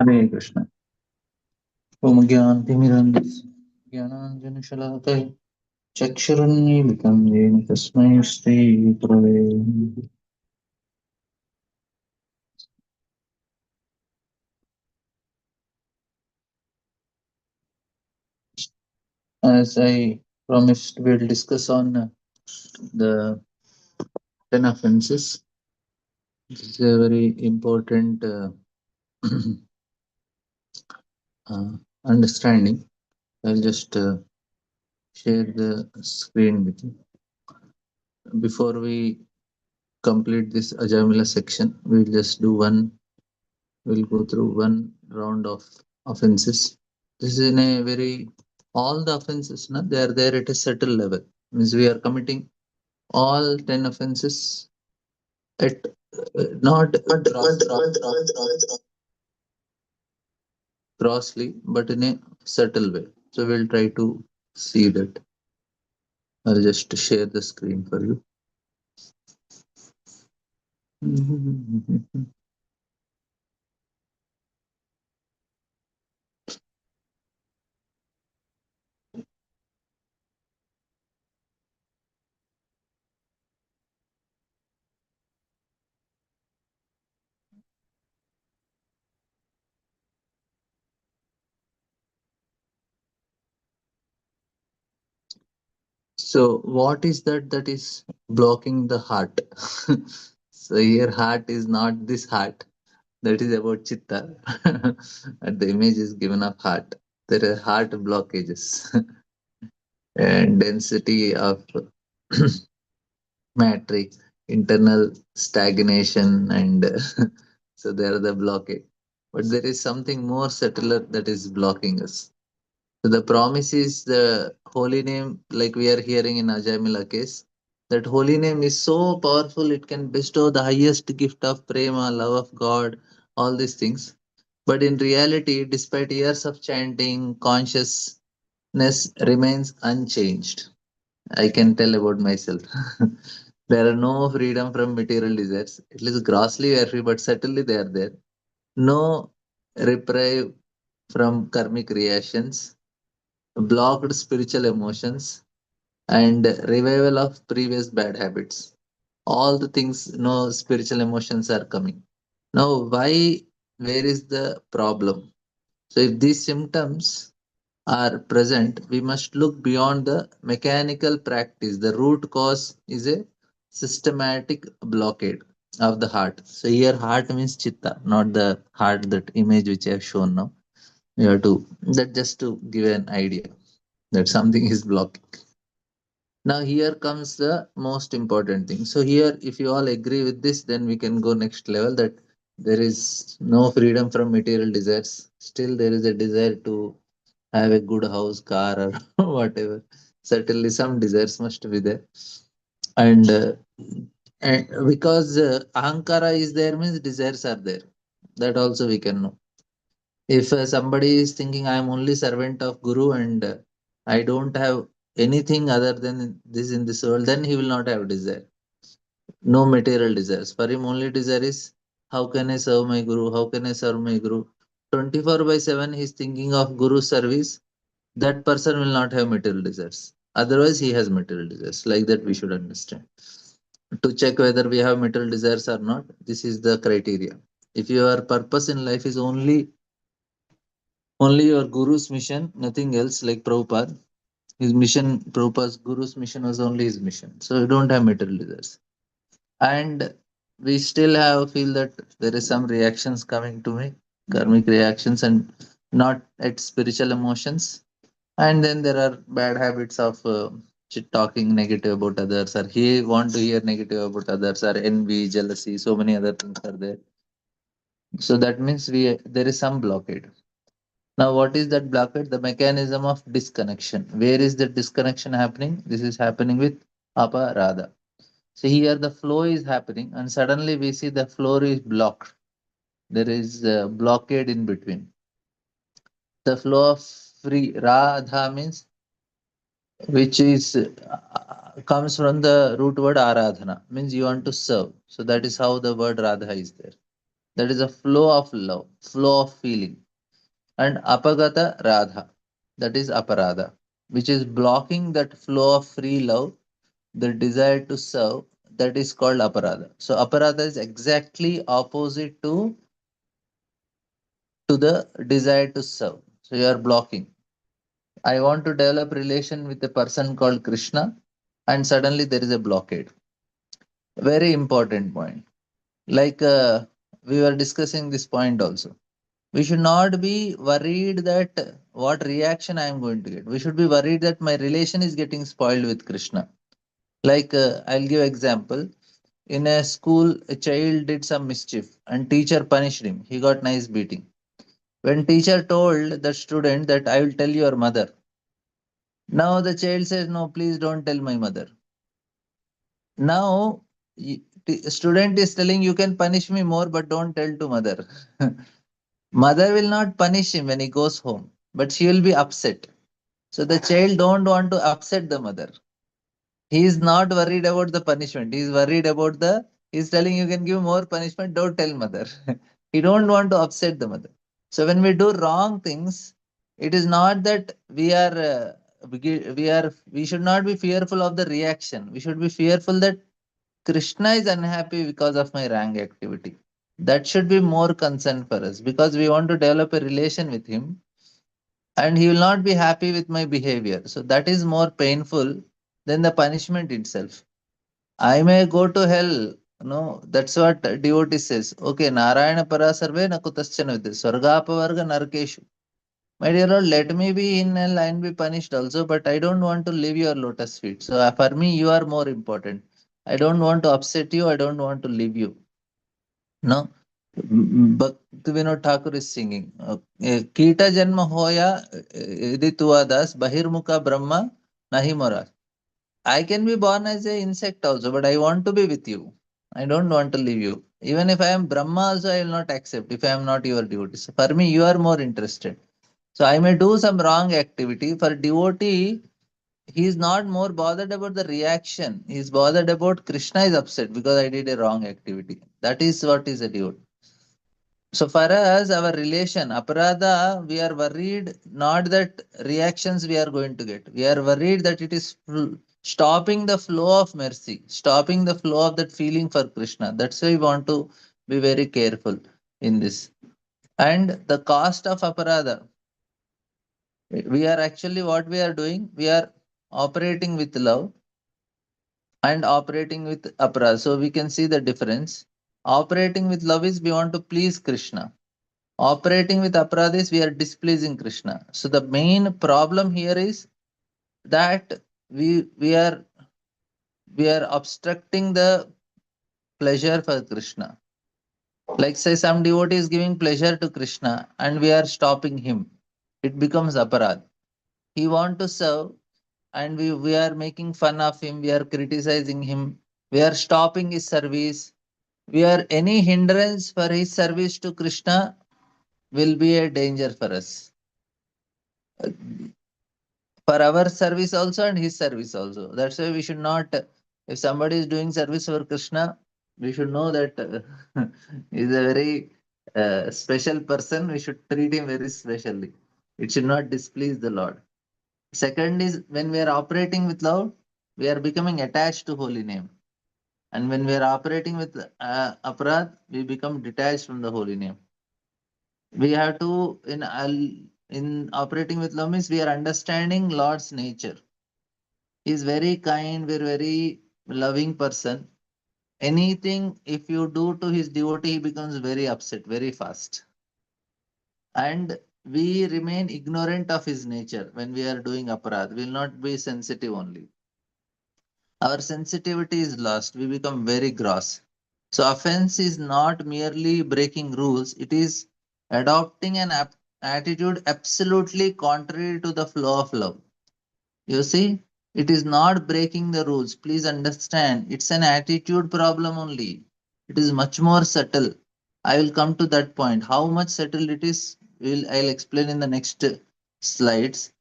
हरे कृष्ण। ओम ज्ञानतिमिरन्धस्य ज्ञानाञ्जनशलाकया चक्षुरुन्मीलितं येन तस्मै श्रीगुरवे नमः। As I promised, we'll discuss on the 10 offenses. This is a very important uh, understanding. I'll just share the screen with you. Before we complete this Ajamila section, we'll go through one round of offenses. This is in a very, all the offenses, na, they are there at a settled level. Means we are committing all 10 offenses at not grossly, but in a subtle way. So we'll try to see that. I'll just share the screen for you. So what is that is blocking the heart? So here heart is not this heart. That is about chitta. And the image is given of heart. There are heart blockages and density of matrix, internal stagnation, and so there are the blockade. But there is something more subtler that is blocking us. So the promise is the holy name, like we are hearing in Ajamila case. That holy name is so powerful, it can bestow the highest gift of prema, love of God, all these things. But in reality, despite years of chanting, consciousness remains unchanged. I can tell about myself. There are no freedom from material desires. At least grossly we are free, but certainly they are there. No reprieve from karmic reactions, blocked spiritual emotions, and revival of previous bad habits. All the things, no spiritual emotions are coming. Now, why? Where is the problem? So, if these symptoms are present, we must look beyond the mechanical practice. The root cause is a systematic blockade of the heart. So, here, heart means chitta, not the heart, that image which I have shown now. You have to, that just to give an idea that something is blocking. Now, here comes the most important thing. So, here, if you all agree with this, then we can go next level, that there is no freedom from material desires. Still, there is a desire to have a good house, car, or whatever. Certainly, some desires must be there. And, and because ahankara is there, means desires are there. That also we can know. If somebody is thinking I am only servant of Guru and I don't have anything other than this in this world, then he will not have desire. No material desires. For him, only desire is how can I serve my Guru? How can I serve my Guru? 24 by 7, he is thinking of Guru service. That person will not have material desires. Otherwise, he has material desires. Like that, we should understand. To check whether we have material desires or not, this is the criteria. If your purpose in life is only your guru's mission, nothing else, like Prabhupada. His mission, Prabhupada's guru's mission was only his mission. So you don't have material desires. And we still have feel that there is some reactions coming to me, karmic reactions, and not at spiritual emotions. And then there are bad habits of chit talking negative about others, or he want to hear negative about others, or envy, jealousy, so many other things are there. So that means we there is some blockade. Now, what is that blockade? The mechanism of disconnection. Where is the disconnection happening? This is happening with aparadha. So here the flow is happening, and suddenly we see the flow is blocked. There is a blockade in between. The flow of free radha means, which is comes from the root word aradhana, means you want to serve. So that is how the word radha is there. That is a flow of love, flow of feeling. And apagata radha, that is aparada, which is blocking that flow of free love, the desire to serve, that is called aparada. So aparada is exactly opposite to the desire to serve. So you are blocking. I want to develop relation with a person called Krishna, and suddenly there is a blockade. Very important point. Like we were discussing this point also. We should not be worried that what reaction I am going to get. We should be worried that my relation is getting spoiled with Krishna. Like I'll give example. In a school, a child did some mischief and teacher punished him. He got nice beating. When teacher told the student that I will tell your mother, now the child says, no, please don't tell my mother. Now, student is telling you can punish me more, but don't tell to mother. Mother will not punish him when he goes home, but she will be upset. So the child don't want to upset the mother. He is not worried about the punishment. He is worried about the. He is telling you can give more punishment. Don't tell mother. He don't want to upset the mother. So when we do wrong things, it is not that we should not be fearful of the reaction. We should be fearful that Krishna is unhappy because of my wrong activity. That should be more concern for us because we want to develop a relation with him and he will not be happy with my behavior. So that is more painful than the punishment itself. I may go to hell. No, that's what devotee says. Okay, Narayana Parasarve Nakutaschana with this. Svargapavarga Narkeshu. My dear Lord, let me be in hell and be punished also, but I don't want to leave your lotus feet. So for me, you are more important. I don't want to upset you. I don't want to leave you. No. Bhakti Vinod Thakur is singing. Kita Janma Hoya Idituadas Bahirmukha Brahma Nahi Mora. I can be born as an insect also, but I want to be with you. I don't want to leave you. Even if I am Brahma, also I will not accept if I am not your devotee. So for me, you are more interested. So I may do some wrong activity. For devotee, he is not more bothered about the reaction. He is bothered about Krishna is upset because I did a wrong activity. That is what is a devotee. So for us, our relation, aparada, we are worried not that reactions we are going to get. We are worried that it is stopping the flow of mercy, stopping the flow of that feeling for Krishna. That's why we want to be very careful in this. And the cost of aparada, we are actually what we are doing, we are operating with love and operating with aparada. So we can see the difference. Operating with love is we want to please Krishna. Operating with aparadhis, we are displeasing Krishna. So the main problem here is that we we are obstructing the pleasure for Krishna. Like say some devotee is giving pleasure to Krishna and we are stopping him. It becomes aparad. He want to serve and we are making fun of him, we are criticizing him, we are stopping his service. We are any hindrance for his service to Krishna will be a danger for us. For our service also and his service also. That's why we should not, if somebody is doing service for Krishna, we should know that he is a very special person. We should treat him very specially. It should not displease the Lord. Second is when we are operating with love, we are becoming attached to holy name. And when we are operating with aparad, we become detached from the holy name. We have to in operating with love means we are understanding Lord's nature. He is very kind, very loving person. Anything if you do to his devotee, he becomes very upset very fast. And we remain ignorant of his nature when we are doing aparad. We will not be sensitive only. Our sensitivity is lost. We become very gross. So offense is not merely breaking rules, it is adopting an attitude absolutely contrary to the flow of love. You see, it is not breaking the rules. Please understand, it's an attitude problem only. It is much more subtle. I will come to that point. How much subtle it is, I'll explain in the next slides.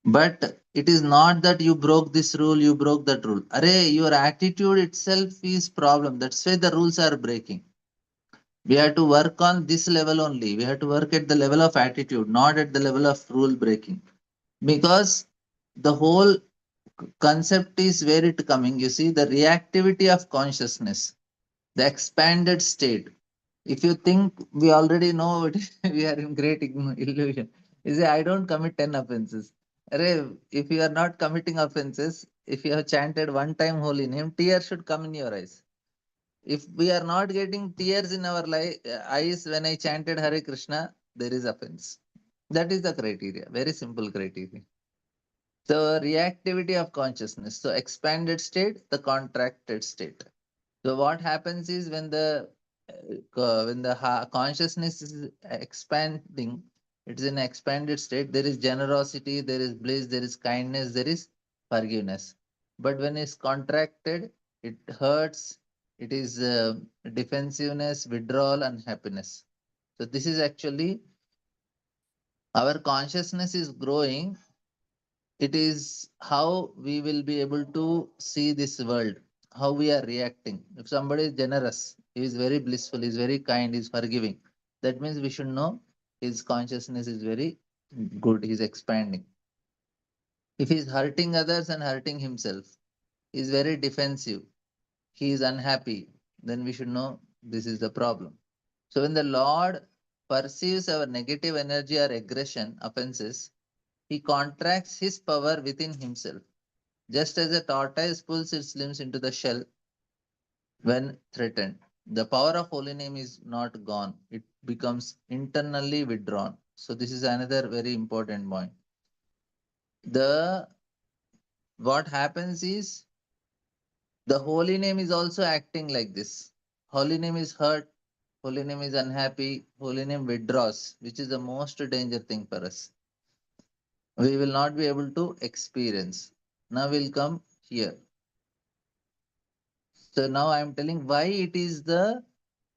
But it is not that you broke this rule, you broke that rule. Array, your attitude itself is problem. That's why the rules are breaking. We have to work on this level only. We have to work at the level of attitude, not at the level of rule breaking. Because the whole concept is where it coming. You see, the reactivity of consciousness, the expanded state. If you think we already know it, we are in great illusion. You say, I don't commit 10 offenses. Array, if you are not committing offenses, if you have chanted one time holy name, tears should come in your eyes. If we are not getting tears in our eyes when I chanted Hare Krishna, there is offense. That is the criteria. Very simple criteria. The reactivity of consciousness. So expanded state, the contracted state. So what happens is when the consciousness is expanding, it's in expanded state. There is generosity, there is bliss, there is kindness, there is forgiveness. But when it's contracted, it hurts. It is defensiveness, withdrawal, and happiness. So this is actually our consciousness is growing. It is how we will be able to see this world, how we are reacting. If somebody is generous, he is very blissful, he is very kind, he is forgiving, that means we should know his consciousness is very good, he is expanding. If he is hurting others and hurting himself, he is very defensive, he is unhappy, then we should know this is the problem. So when the Lord perceives our negative energy or aggression, offenses, he contracts his power within himself. Just as a tortoise pulls its limbs into the shell when threatened, the power of holy name is not gone. It becomes internally withdrawn. So this is another very important point. The what happens is the holy name is also acting like this. Holy name is hurt, holy name is unhappy, holy name withdraws, which is the most danger thing for us. We will not be able to experience. Now we'll come here. So now I am telling why it is the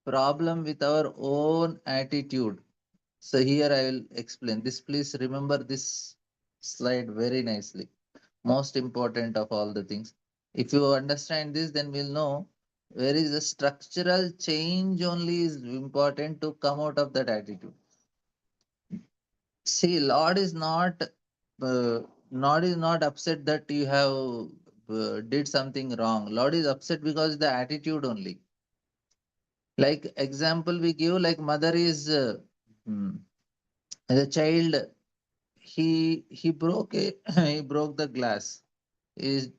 problem with our own attitude. So here I will explain this. Please remember this slide very nicely. Most important of all the things. If you understand this, then we'll know where is the structural change only is important to come out of that attitude. See, uh, Lord is not upset that you have did something wrong. Lord is upset because the attitude only. Like example we give, like mother is hmm, the child, he broke a he broke the glass. He is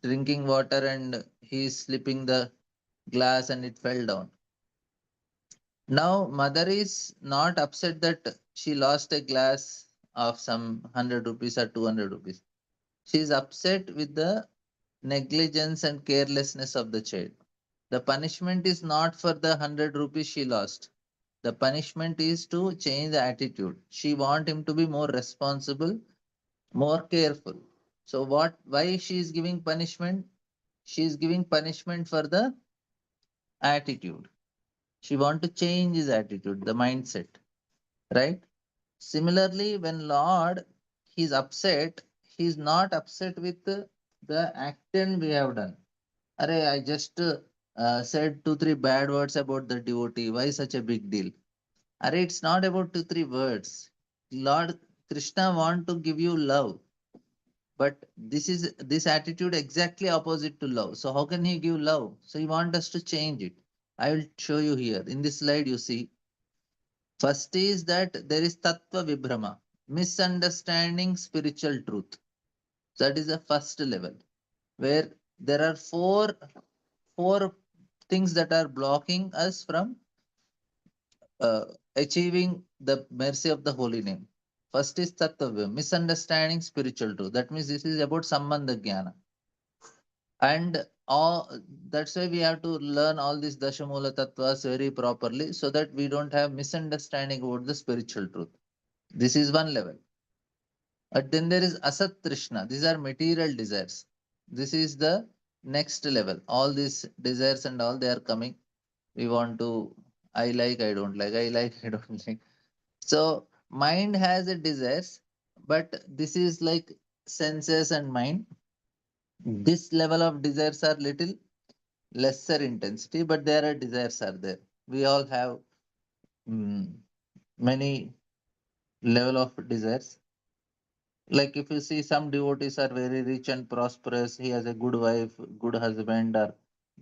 drinking water and he is slipping the glass and it fell down. Now mother is not upset that she lost a glass of some 100 rupees or 200 rupees. She is upset with the negligence and carelessness of the child. The punishment is not for the 100 rupees she lost. The punishment is to change the attitude. She want him to be more responsible, more careful. So why she is giving punishment? She is giving punishment for the attitude. She want to change his attitude, the mindset, right? Similarly, when Lord he's upset, he's not upset with the action we have done. Array, I just said two, three bad words about the devotee. Why such a big deal? Array, it's not about two, three words. Lord Krishna want to give you love, but this attitude exactly opposite to love. So how can he give love? So he want us to change it. I will show you here. In this slide, you see, first is that there is tattva vibhrama, misunderstanding spiritual truth. That is the first level where there are four things that are blocking us from uh, achieving the mercy of the holy name. First is tattva, misunderstanding spiritual truth. That means this is about sambandha jnana. And all that's why we have to learn all these dashamula tattvas very properly so that we don't have misunderstanding about the spiritual truth. This is one level. But then there is asat trishna. These are material desires. This is the next level. All these desires and all they are coming. We want to, I don't like, I like, I don't like. So mind has a desires, but this is like senses and mind. This level of desires are little lesser intensity, but there are desires are there. We all have mm, many level of desires. Like if you see some devotees are very rich and prosperous, he has a good wife, good husband, or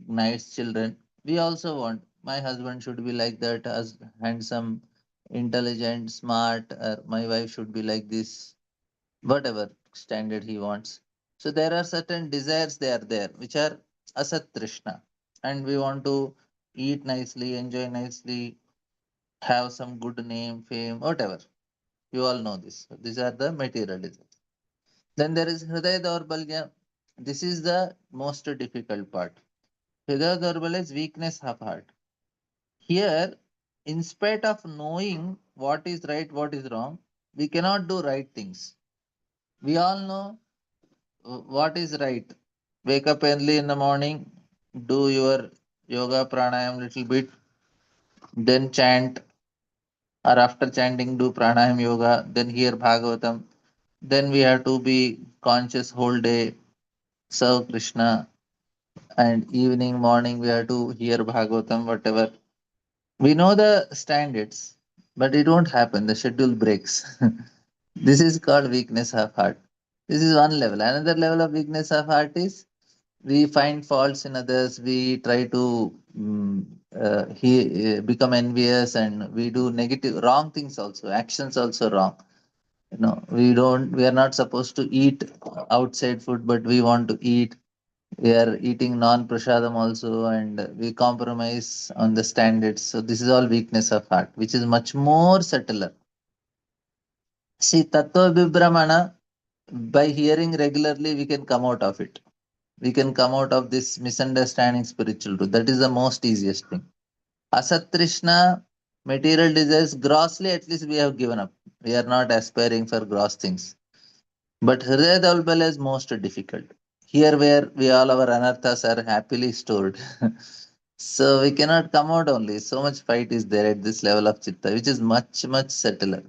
nice children. We also want my husband should be like that, as handsome, intelligent, smart, or my wife should be like this, whatever standard he wants. So there are certain desires they are there, which are asat trishna. And we want to eat nicely, enjoy nicely, have some good name, fame, whatever. You all know this. These are the material desires. Then there is Hridaya Daurbalya. This is the most difficult part. Hridaya Daurbalya is weakness of heart. Here, in spite of knowing what is right, what is wrong, we cannot do right things. We all know what is right. Wake up early in the morning, do your yoga pranayam little bit, then chant, or after chanting, do pranayam yoga, then hear Bhagavatam. Then we have to be conscious whole day, serve Krishna, and evening, morning, we have to hear Bhagavatam, whatever. We know the standards, but it won't happen. The schedule breaks. This is called weakness of heart. This is one level. Another level of weakness of heart is we find faults in others. We try to become envious, and we do negative, wrong things also. Actions also wrong. We don't. We are not supposed to eat outside food, but we want to eat. We are eating non-prasadam also, and we compromise on the standards. So this is all weakness of heart, which is much more subtler. See, tattva vibramana, by hearing regularly, we can come out of it. We can come out of this misunderstanding spiritual truth. That is the most easiest thing. Asat Trishna, material desires, grossly at least we have given up. We are not aspiring for gross things. But Hridaya Daulbala is most difficult. Here where we all our anarthas are happily stored. So we cannot come out only. So much fight is there at this level of chitta, which is much, much subtler.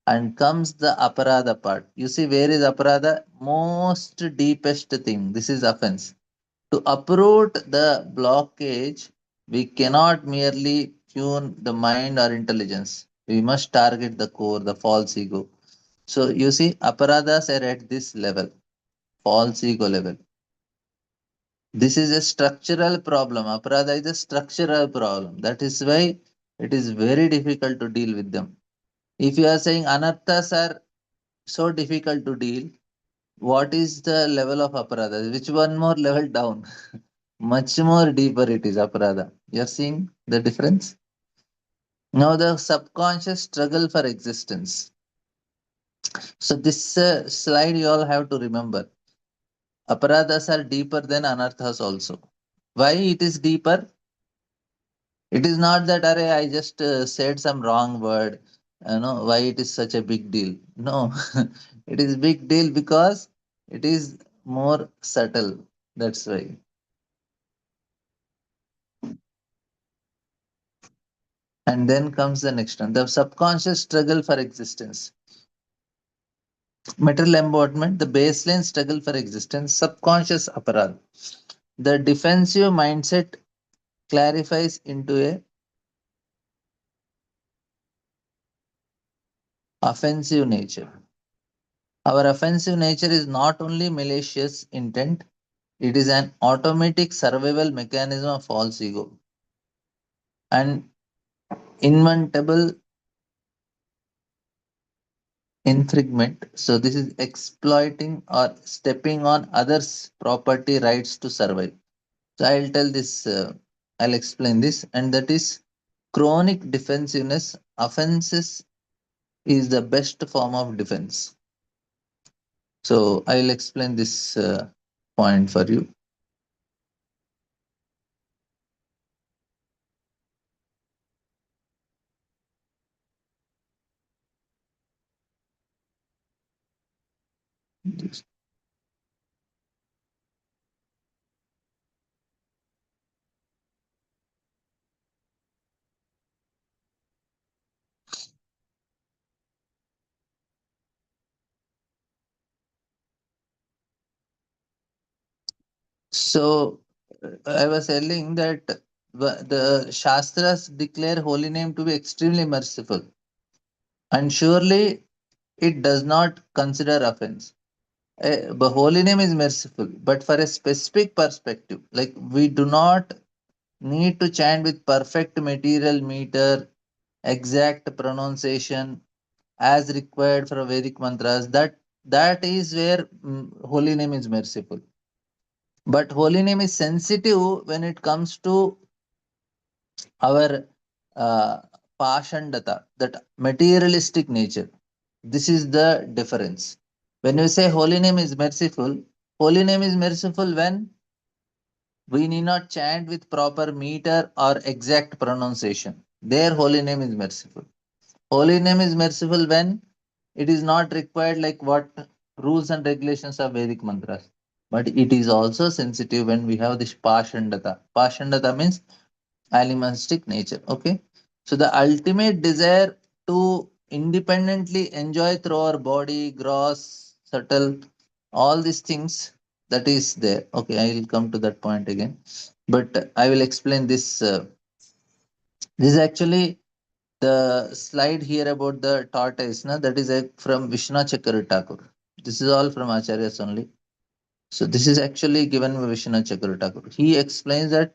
And comes the aparada part. You see, where is aparada? Most deepest thing. This is offense. To uproot the blockage, we cannot merely tune the mind or intelligence. We must target the core, the false ego. So you see, aparadas are at this level, false ego level. This is a structural problem. Aparada is a structural problem. That is why it is very difficult to deal with them. If you are saying anarthas are so difficult to deal, what is the level of aparada? Which one more level down? Much more deeper it is aparada. You are seeing the difference? Now the subconscious struggle for existence. So this slide you all have to remember. Aparadas are deeper than anarthas also. Why it is deeper? It is not that array I just said some wrong word. Why it is such a big deal? No, it is big deal because it is more subtle. That's why. And then comes the next one, the subconscious struggle for existence. Material embodiment, the baseline struggle for existence, subconscious aparat. The defensive mindset clarifies into a offensive nature. Our offensive nature is not only malicious intent, it is an automatic survival mechanism of false ego and inventable infringement. So, this is exploiting or stepping on others' property rights to survive. So, I'll explain this, and that is chronic defensiveness. Offenses is the best form of defense. So, I'll explain this point for you. So, I was telling that. the Shastras declare holy name to be extremely merciful, and surely it does not consider offense. The holy name is merciful, but for a specific perspective, like we do not need to chant with perfect material meter, exact pronunciation as required for Vedic mantras. That is where holy name is merciful. But holy name is sensitive when it comes to our uh, pashandata, that materialistic nature. This is the difference. When you say holy name is merciful, holy name is merciful when we need not chant with proper meter or exact pronunciation. Their holy name is merciful. Holy name is merciful when it is not required like what rules and regulations of Vedic mantras. But it is also sensitive when we have this pashandata. Pashandata means animalistic nature. Okay. So the ultimate desire to independently enjoy through our body, gross, subtle, all these things that is there. Okay, I will come to that point again. But I will explain this. This is actually the slide here about the tortoise. Na, that is from Vishnu Chakra Thakur. This is all from Acharyas only. So this is actually given by Vishnu Chakra Thakur. He explains that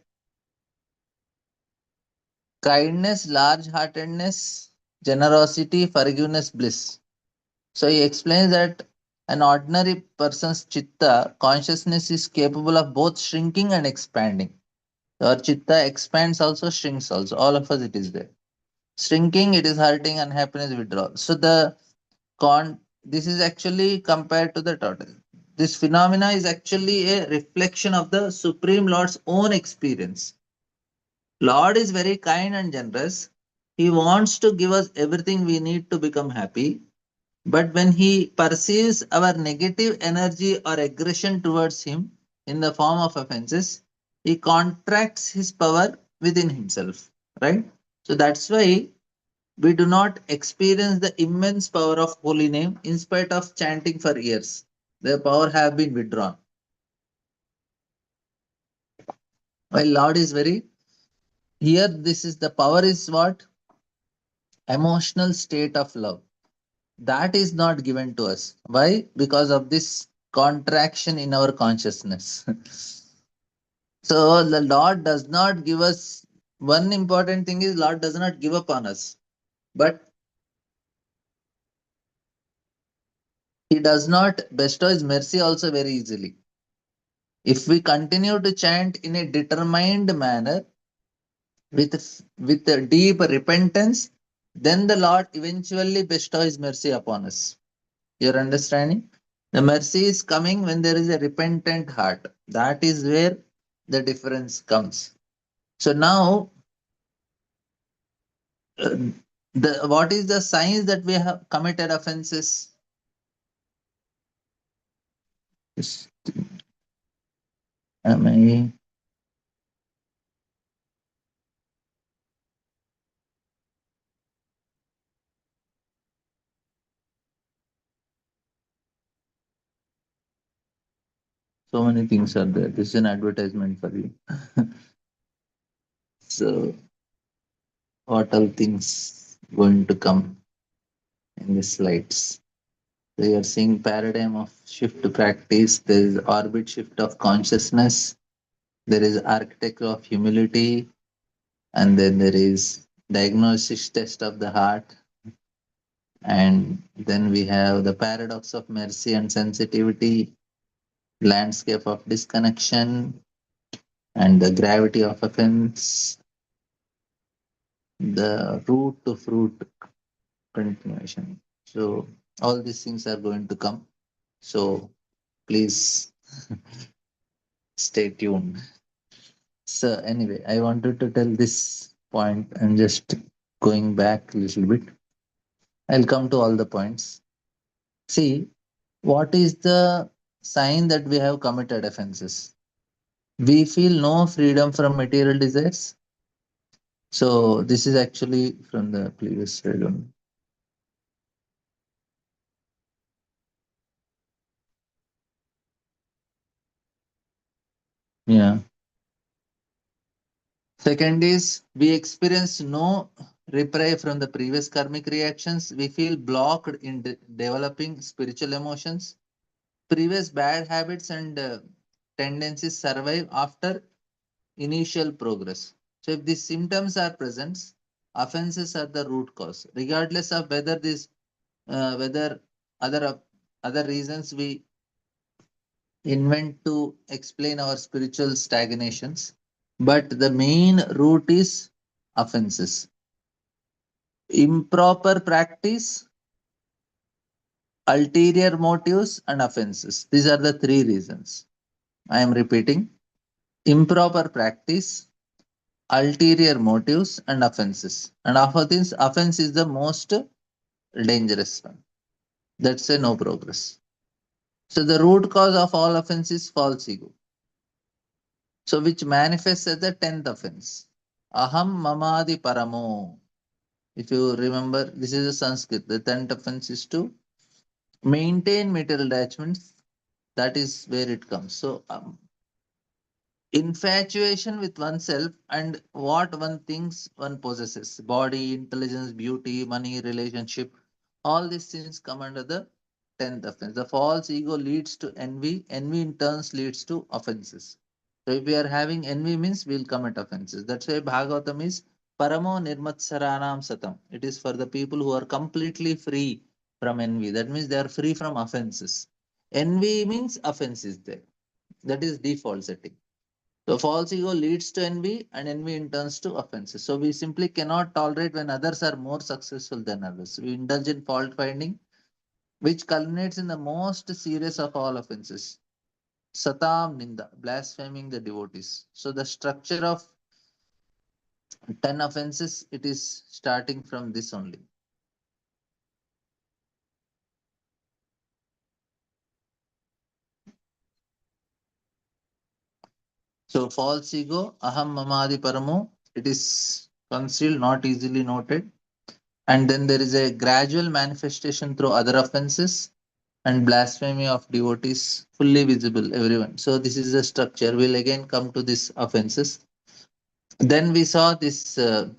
kindness, large heartedness, generosity, forgiveness, bliss. So he explains that an ordinary person's chitta consciousness is capable of both shrinking and expanding. Our chitta expands also, shrinks also. All of us it is there. Shrinking, it is hurting, unhappiness, withdrawal. So the this is actually compared to the tortoise. This phenomena is actually a reflection of the Supreme Lord's own experience. Lord is very kind and generous. He wants to give us everything we need to become happy. But when he perceives our negative energy or aggression towards him in the form of offenses, he contracts his power within himself. Right? So that's why we do not experience the immense power of holy name in spite of chanting for years. The power have been withdrawn. While Lord is very here, this is the power is what? Emotional state of love. That is not given to us. Why? Because of this contraction in our consciousness. So the Lord does not give us one important thing is Lord does not give up on us. But he does not bestow his mercy also very easily. If we continue to chant in a determined manner with a deep repentance, then the Lord eventually bestows his mercy upon us. You're understanding? The mercy is coming when there is a repentant heart. That is where the difference comes. So now, uh, the what is the signs that we have committed offenses? Yes, am I so many things are there. This is an advertisement for you. So what all things going to come in the slides? So you are seeing paradigm of shift to practice. There is orbit shift of consciousness. There is architecture of humility, and then there is diagnosis test of the heart, and then we have the paradox of mercy and sensitivity, landscape of disconnection, and the gravity of offense, the root to fruit continuation. So all these things are going to come. So please stay tuned. So anyway, I wanted to tell this point and just going back a little bit. I'll come to all the points. See, what is the sign that we have committed offenses? We feel no freedom from material desires. So this is actually from the previous slide only. Yeah. Second is we experience no reprieve from the previous karmic reactions. We feel blocked in developing spiritual emotions. Previous bad habits and tendencies survive after initial progress. So, if these symptoms are present, offenses are the root cause, regardless of whether other other reasons we invent to explain our spiritual stagnations. But the main root is offenses. Improper practice, ulterior motives, and offenses. These are the three reasons. I am repeating: improper practice, ulterior motives, and offenses. And of these, offense is the most dangerous one. That's a no progress. So the root cause of all offense is false ego. So which manifests as the tenth offense. Aham mamadi paramo. If you remember, this is a Sanskrit. The tenth offense is to maintain material attachments. That is where it comes. So infatuation with oneself and what one thinks one possesses, body, intelligence, beauty, money, relationship, all these things come under the 10th offense. The false ego leads to envy, envy in turns leads to offenses. So if we are having envy means we'll commit offenses. That's why Bhagavatam is paramo nirmatsaranam satam. It is for the people who are completely free from envy. That means they are free from offenses. Envy means offense is there. That is default setting. So false ego leads to envy, and envy in turns to offenses. So we simply cannot tolerate when others are more successful than others. We indulge in fault finding, which culminates in the most serious of all offenses. Satam Ninda, blaspheming the devotees. So the structure of 10 offenses, it is starting from this only. So false ego, aham mamadi paramo, it is concealed, not easily noted. And then there is a gradual manifestation through other offenses and blasphemy of devotees, fully visible everyone. So this is the structure. We'll again come to these offenses. Then we saw this the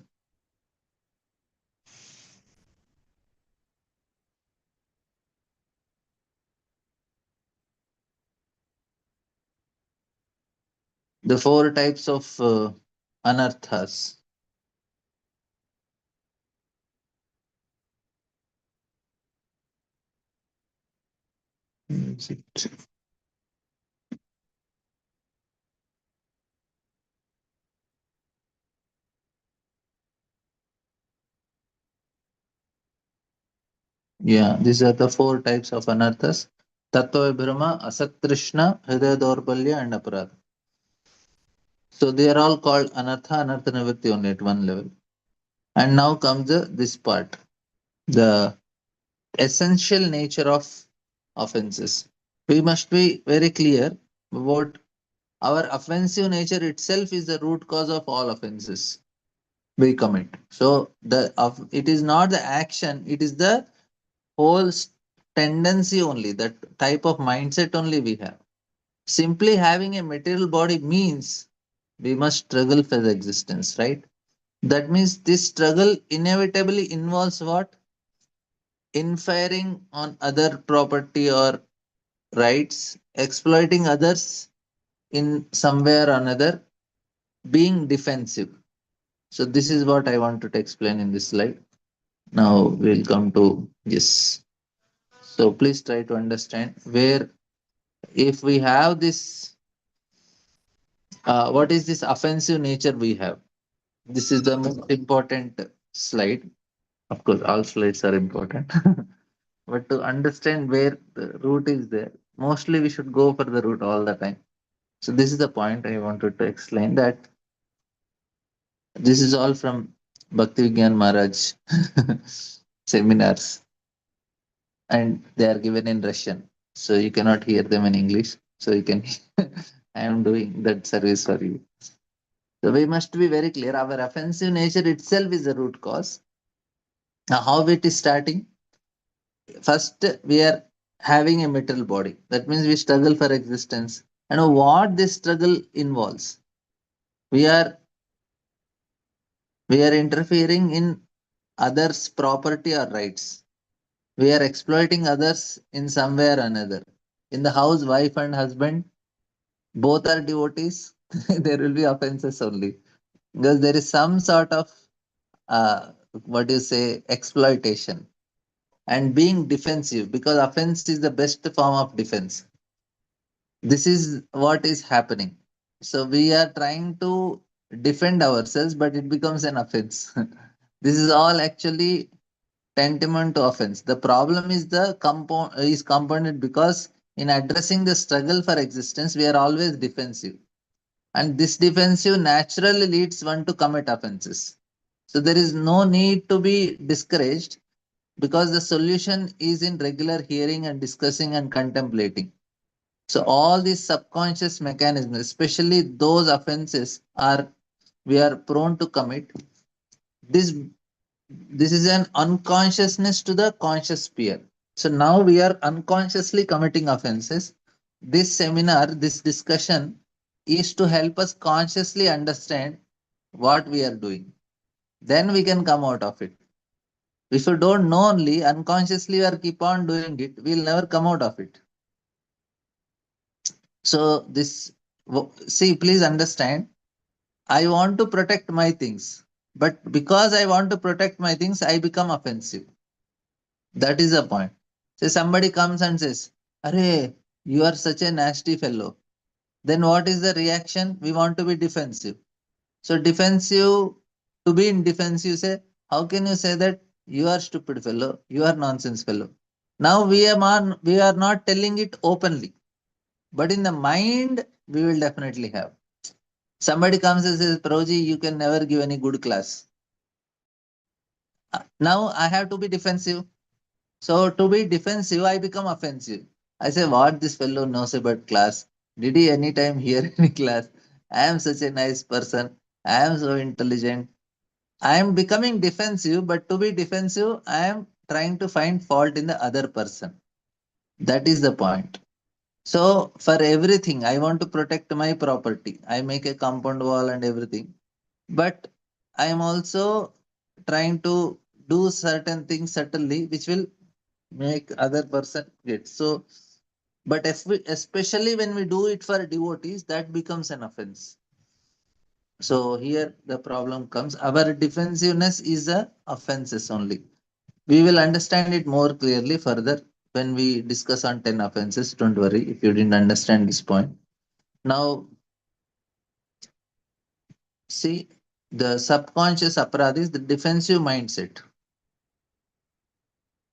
four types of anarthas. Is it- Yeah, these are the four types of anarthas. Tattva Brahma, Asat Krishna, Hridaya Daurbalya, and Aparadha. So they are all called anartha, anartha nivritti only at one level. And now comes this part, the essential nature of offenses. We must be very clear about our offensive nature itself is the root cause of all offenses we commit. So it is not the action, it is the whole tendency only, that type of mindset only we have. Simply having a material body means we must struggle for the existence, right? That means this struggle inevitably involves what? Infiring on other property or rights, exploiting others in some way or another, being defensive. So this is what I wanted to explain in this slide. Now we'll come to this. So please try to understand where, if we have this, what is this offensive nature we have? This is the most important slide. Of course, all slides are important, but to understand where the root is there, mostly we should go for the root all the time. So this is the point I wanted to explain, that this is all from Bhakti Vigyan Maharaj seminars, and they are given in Russian. So you cannot hear them in English. So you can, I am doing that service for you. So we must be very clear. Our offensive nature itself is the root cause. Now, how it is starting? First, we are having a material body. That means we struggle for existence. And what this struggle involves? We are We are interfering in others' property or rights. We are exploiting others in some way or another. In the house, wife and husband, both are devotees, there will be offenses only. Because there is some sort of, what do you say, exploitation and being defensive, because offense is the best form of defense. This is what is happening. So we are trying to defend ourselves, but it becomes an offense. This is all actually tantamount to offense. The problem is the component, because in addressing the struggle for existence, we are always defensive, and this defensive naturally leads one to commit offenses. So there is no need to be discouraged, because the solution is in regular hearing and discussing and contemplating. So all these subconscious mechanisms, especially those offenses are we are prone to commit, this this is an unconsciousness to the conscious sphere. So now we are unconsciously committing offenses. This seminar, this discussion is to help us consciously understand what we are doing. Then we can come out of it. If you don't know only, unconsciously or keep on doing it, we'll never come out of it. So this, see, please understand, I want to protect my things. But because I want to protect my things, I become offensive. That is the point. Say somebody comes and says, Arey, you are such a nasty fellow. Then what is the reaction? We want to be defensive. So defensive, to be in defensive, say, how can you say that you are stupid fellow, you are nonsense fellow? Now we are not telling it openly, but in the mind we will definitely have. Somebody comes and says, Proji, you can never give any good class. Now I have to be defensive. So to be defensive, I become offensive. I say, what this fellow knows about class? Did he anytime hear any class? I am such a nice person. I am so intelligent. I am becoming defensive, but to be defensive, I am trying to find fault in the other person. That is the point. So for everything, I want to protect my property. I make a compound wall and everything. But I am also trying to do certain things subtly, which will make other person get. So, but if we, especially when we do it for devotees, that becomes an offense. So here the problem comes. Our defensiveness is a offenses only. We will understand it more clearly further when we discuss on 10 offenses. Don't worry if you didn't understand this point. Now, see, the subconscious aparadha is the defensive mindset.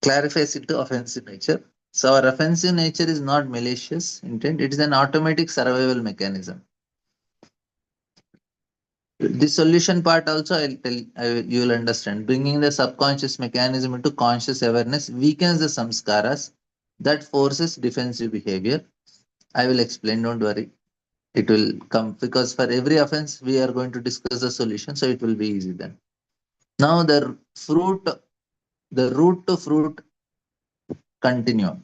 Clarifies it to offensive nature. So our offensive nature is not malicious intent, it is an automatic survival mechanism. The solution part also I'll tell you will understand. Bringing the subconscious mechanism into conscious awareness weakens the samskaras that forces defensive behavior. I will explain, don't worry. It will come because for every offense we are going to discuss the solution, so it will be easy then. Now the root to fruit continuum.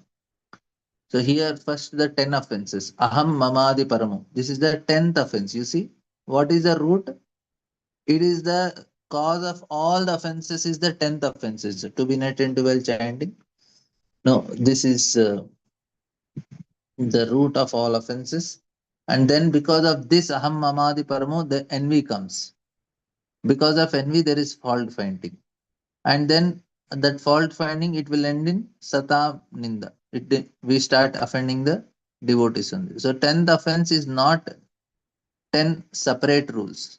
So here first the 10 offenses. Aham mamadi paramo. This is the 10th offense. You see, what is the root? It is the cause of all the offenses is the 10th offenses. To be net into well chanting. No, this is the root of all offenses. And then because of this aham mamadi paramo, the envy comes. Because of envy, there is fault finding. And then that fault finding, it will end in sata ninda. We start offending the devotees only. So 10th offense is not 10 separate rules.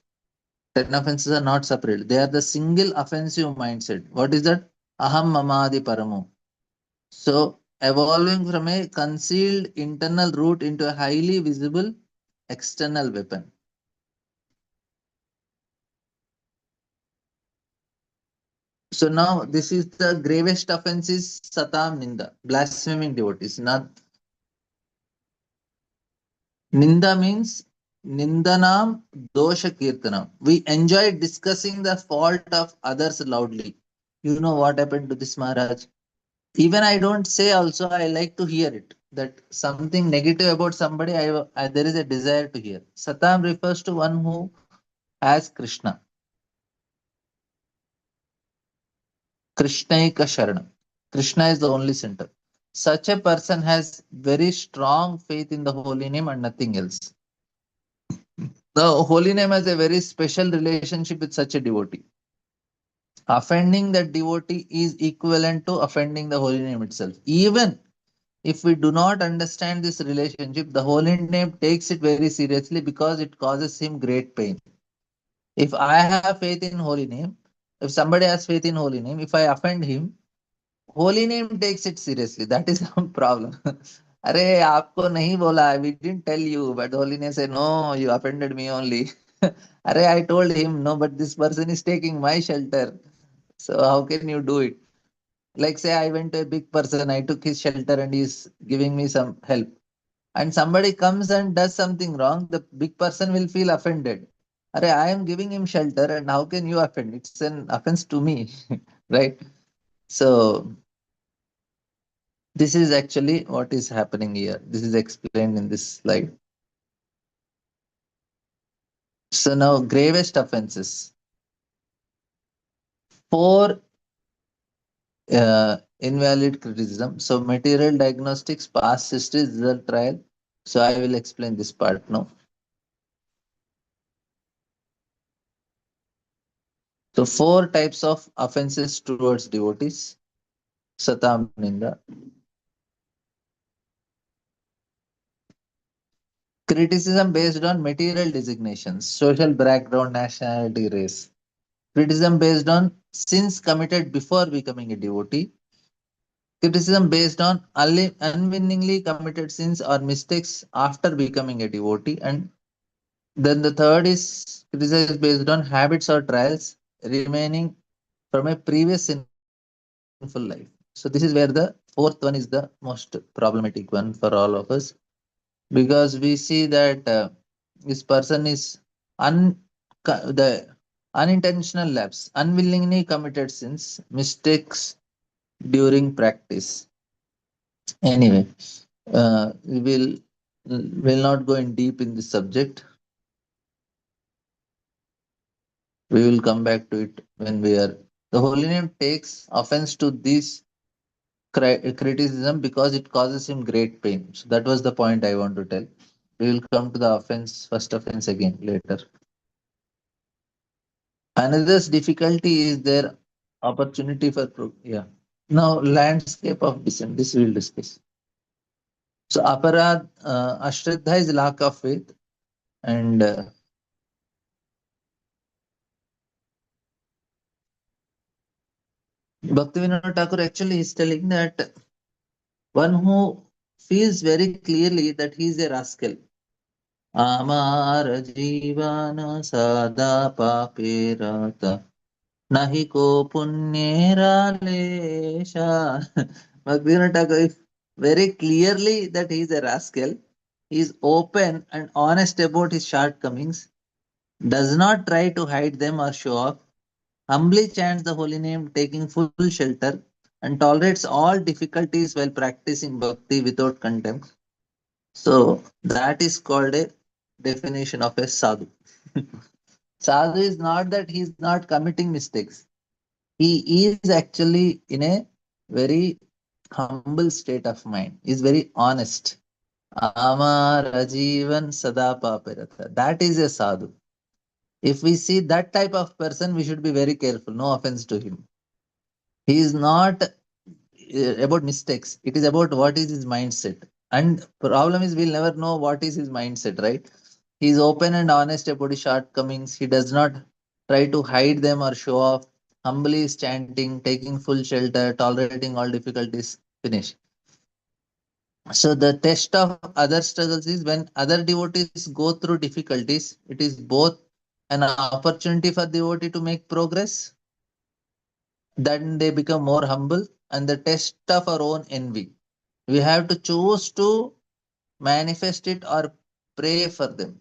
10 offenses are not separate. They are the single offensive mindset. What is that? Aham mamadi paramo. So evolving from a concealed internal root into a highly visible external weapon. So now this is the gravest offense is satam ninda, blaspheming devotees. Not ninda means nindanam dosha kirtanam. We enjoy discussing the fault of others loudly. You know what happened to this Maharaj? Even I don't say also, I like to hear it. That something negative about somebody, there is a desire to hear. Satam refers to one who has Krishna. Krishnaika Sharanam. Krishna is the only center. Such a person has very strong faith in the holy name and nothing else. The holy name has a very special relationship with such a devotee. Offending that devotee is equivalent to offending the holy name itself. Even if we do not understand this relationship, the holy name takes it very seriously because it causes him great pain. If I have faith in holy name, if somebody has faith in holy name, if I offend him, Holly name takes it seriously that is the problem अरे आपको नहीं बोला we didn't tell you but Holly ने say no you offended me only अरे I told him no but this person is taking my shelter so how can you do it? Like say I went to a big person, I took his shelter and he's giving me some help, and somebody comes and does something wrong, the big person will feel offended. Are I am giving him shelter and how can you offend? It's an offense to me, right? So this is actually what is happening here. This is explained in this slide. So now gravest offenses. Four invalid criticism. So material diagnostics, past history, result trial. So I will explain this part now. So four types of offenses towards devotees. Satam Ninda. Criticism based on material designations, social background, nationality, race. Criticism based on sins committed before becoming a devotee. Criticism based on unwittingly committed sins or mistakes after becoming a devotee. And then the third is criticism based on habits or trials remaining from a previous sinful life. So this is where the fourth one is the most problematic one for all of us, because we see that this person is un the unintentional lapse, unwillingly committed sins, mistakes during practice. Anyway, we will not go in deep in this subject. We will come back to it when we are. The holy name takes offense to this criticism because it causes him great pain. So that was the point I want to tell. We will come to the offense, first offense again later. Another difficulty is their opportunity for yeah. Now landscape of dissent. This we will discuss. So aparad, ashraddha is lack of faith, and Bhaktivinoda Thakur actually is telling that one who feels very clearly that he is a rascal. Amar jivana sada papirata nahi ko punyera lesha. Bhaktivinoda Thakur is very clearly that he is a rascal. He is open and honest about his shortcomings, does not try to hide them or show off, humbly chants the holy name, taking full shelter, and tolerates all difficulties while practicing bhakti without contempt. So that is called a definition of a sadhu. Sadhu is not that he is not committing mistakes. He is actually in a very humble state of mind. He is very honest. Amar Rajivan Sada Papirata. That is a sadhu. If we see that type of person, we should be very careful. No offense to him. He is not about mistakes. It is about what is his mindset. And problem is we'll never know what is his mindset, right? He is open and honest about his shortcomings. He does not try to hide them or show off. Humbly is chanting, taking full shelter, tolerating all difficulties. Finish. So the test of other struggles is when other devotees go through difficulties. It is both an opportunity for devotee to make progress, then they become more humble, and the test of our own envy. We have to choose to manifest it or pray for them.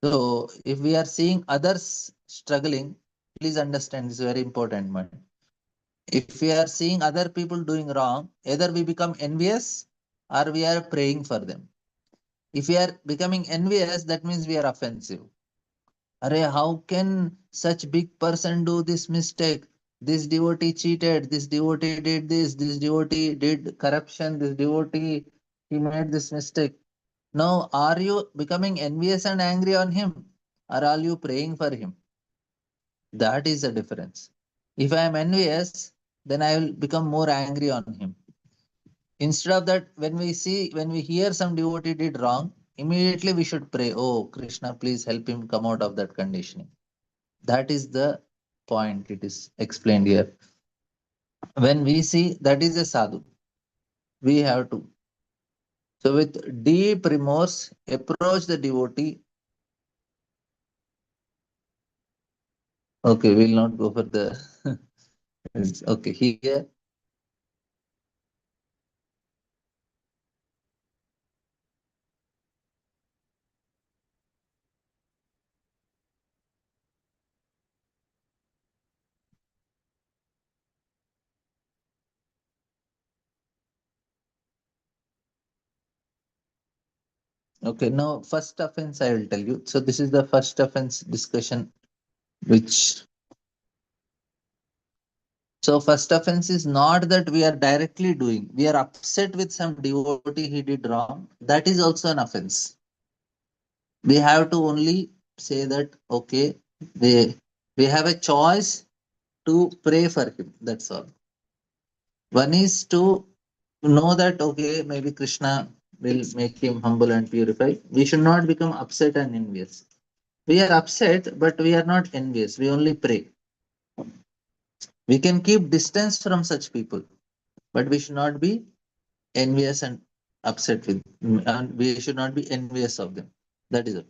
So, if we are seeing others struggling, please understand this is very important one. If we are seeing other people doing wrong, either we become envious or we are praying for them. If we are becoming envious, that means we are offensive. Arey, how can such big person do this mistake? This devotee cheated, this devotee did this devotee did corruption, this devotee he made this mistake. Now, are you becoming envious and angry on him, or are you praying for him? That is the difference. If I am envious, then I will become more angry on him. Instead of that, when we hear some devotee did wrong, immediately we should pray, oh Krishna, please help him come out of that conditioning. That is the point it is explained here. When we see that is a sadhu, we have to. So with deep remorse, approach the devotee. Okay, we'll not go for the. Okay, here. Okay, now first offense I will tell you. So this is the first offense discussion, which so first offense is not that we are directly doing. We are upset with some devotee he did wrong. That is also an offense. We have to only say that okay, we have a choice to pray for him. That's all. One is to know that okay, maybe Krishna will make him humble and purified. We should not become upset and envious. We are upset, but we are not envious. We only pray. We can keep distance from such people, but we should not be envious and upset with, and we should not be envious of them. That is it.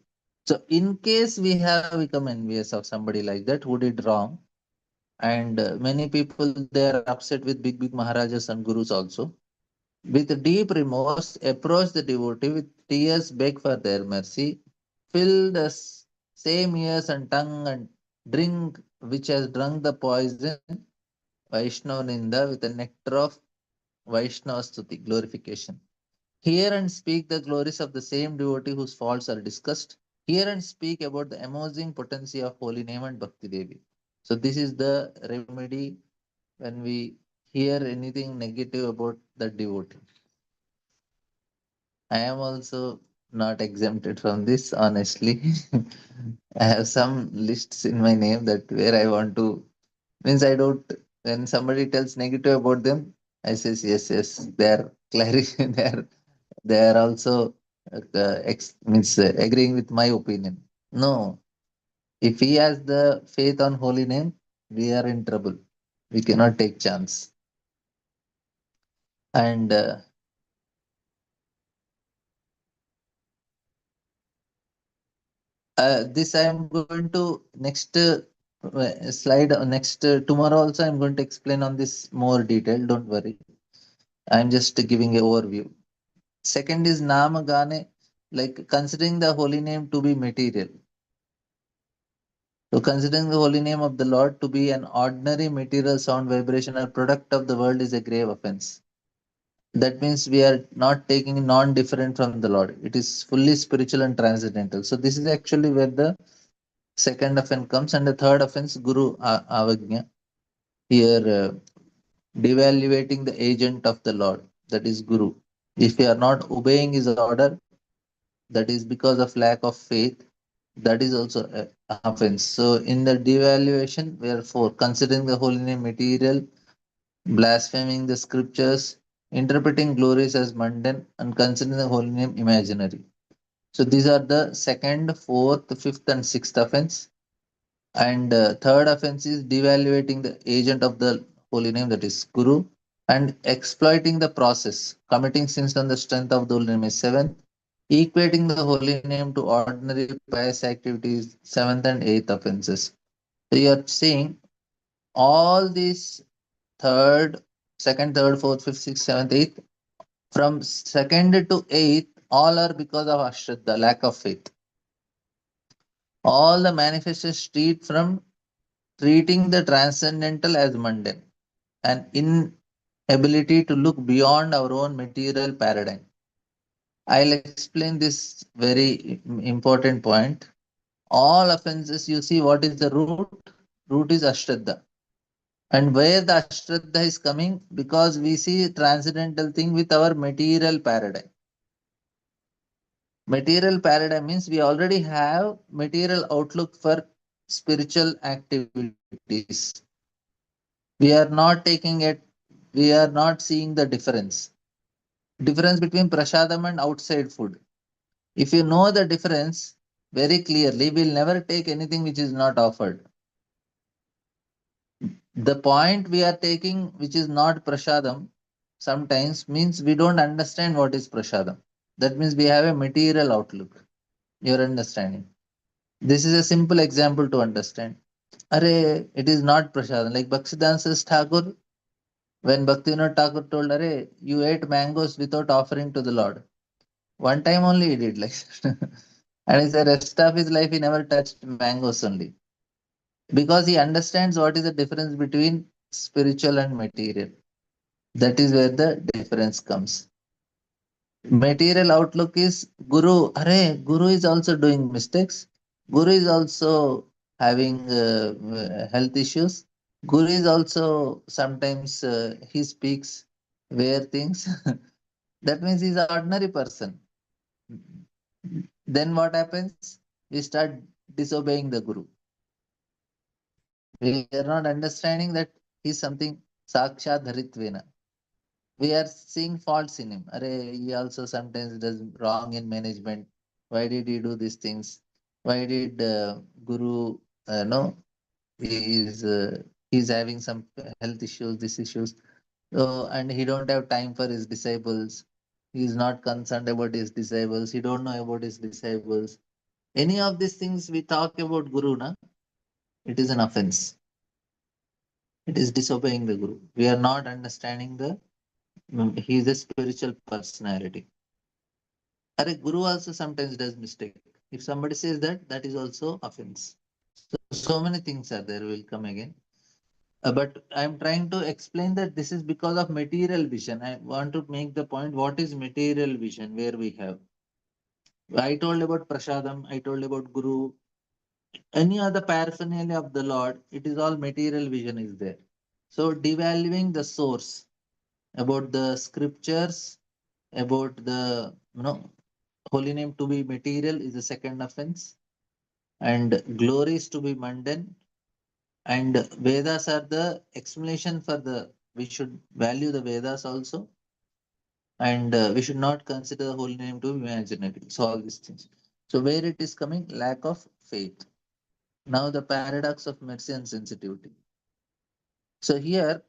So, in case we have become envious of somebody like that who did wrong, and many people they are upset with big Maharajas and Gurus also. With deep remorse, approach the devotee with tears, beg for their mercy, fill the same ears and tongue and drink which has drunk the poison, Vaishnava Ninda, with the nectar of Vaishnava Stuti, glorification. Hear and speak the glories of the same devotee whose faults are discussed. Hear and speak about the amazing potency of holy name and Bhakti Devi. So, this is the remedy when we hear anything negative about the devotee. I am also not exempted from this, honestly. I have some lists in my name that where I want to means I don't when somebody tells negative about them, I says yes, yes, they are clarifying they are also means agreeing with my opinion. No, if he has the faith on holy name, we are in trouble. We cannot take chance. And this I am going to next slide next tomorrow also I'm going to explain on this more detail. Don't worry. I'm just giving a overview. Second is namagane, like considering the holy name to be material. So considering the holy name of the Lord to be an ordinary material sound vibration or product of the world is a grave offense. That means we are not taking non-different from the Lord. It is fully spiritual and transcendental. So this is actually where the second offense comes, and the third offense, Guru Avagnya. Here, devaluating the agent of the Lord, that is Guru. If we are not obeying his order, that is because of lack of faith, that is also an offense. So, in the devaluation, wherefore, considering the holy name material, blaspheming the scriptures, interpreting glories as mundane, and considering the holy name imaginary. So, these are the second, fourth, fifth, and sixth offense. And third offense is devaluating the agent of the holy name, that is Guru, and exploiting the process, committing sins on the strength of the holy name is seventh, equating the holy name to ordinary pious activities, seventh and eighth offenses. So you are seeing all these third, second, third, fourth, fifth, sixth, seventh, eighth, from second to eighth, all are because of Ashraddha, lack of faith. All the manifestations street from treating the transcendental as mundane, an inability to look beyond our own material paradigm. I'll explain this very important point. All offenses, you see, what is the root? Root is Ashraddha. And where the Ashraddha is coming, because we see transcendental thing with our material paradigm. Material paradigm means we already have material outlook for spiritual activities. We are not taking it, we are not seeing the difference between prasadam and outside food. If you know the difference very clearly, we'll never take anything which is not offered. The point we are taking, which is not prasadam, sometimes means we don't understand what is prasadam. That means we have a material outlook. Your understanding. This is a simple example to understand. Are it is not prasadam. Like Bhaktisiddhanta Thakur, when Bhaktivinoda Thakur told, Are you ate mangoes without offering to the Lord. One time only he did like and he said rest of his life he never touched mangoes only. Because he understands what is the difference between spiritual and material. That is where the difference comes. Material outlook is Guru. Guru is also doing mistakes. Guru is also having health issues. Guru is also sometimes he speaks weird things. That means he's an ordinary person. Then what happens? We start disobeying the Guru. We are not understanding that he's something sakshat dharitvena. We are seeing faults in him. He also sometimes does wrong in management. Why did he do these things? Why did Guru no? He's having some health issues, these issues. So and he don't have time for his disciples. He is not concerned about his disciples. He don't know about his disciples. Any of these things we talk about Guru, na, it is an offense. It is disobeying the Guru. We are not understanding the he is a spiritual personality. Guru also sometimes does mistake. If somebody says that, that is also offense. So many things are there will come again. But I'm trying to explain that this is because of material vision. I want to make the point what is material vision where we have. I told about Prasadam, I told about Guru, any other paraphernalia of the Lord, it is all material vision is there. So devaluing the source about the scriptures, about the holy name to be material is the second offense, and glories to be mundane, and Vedas are the explanation for the. We should value the Vedas also, and we should not consider the holy name to be imaginary. So all these things. So where it is coming, lack of faith. Now the paradox of mercy and sensitivity. So here,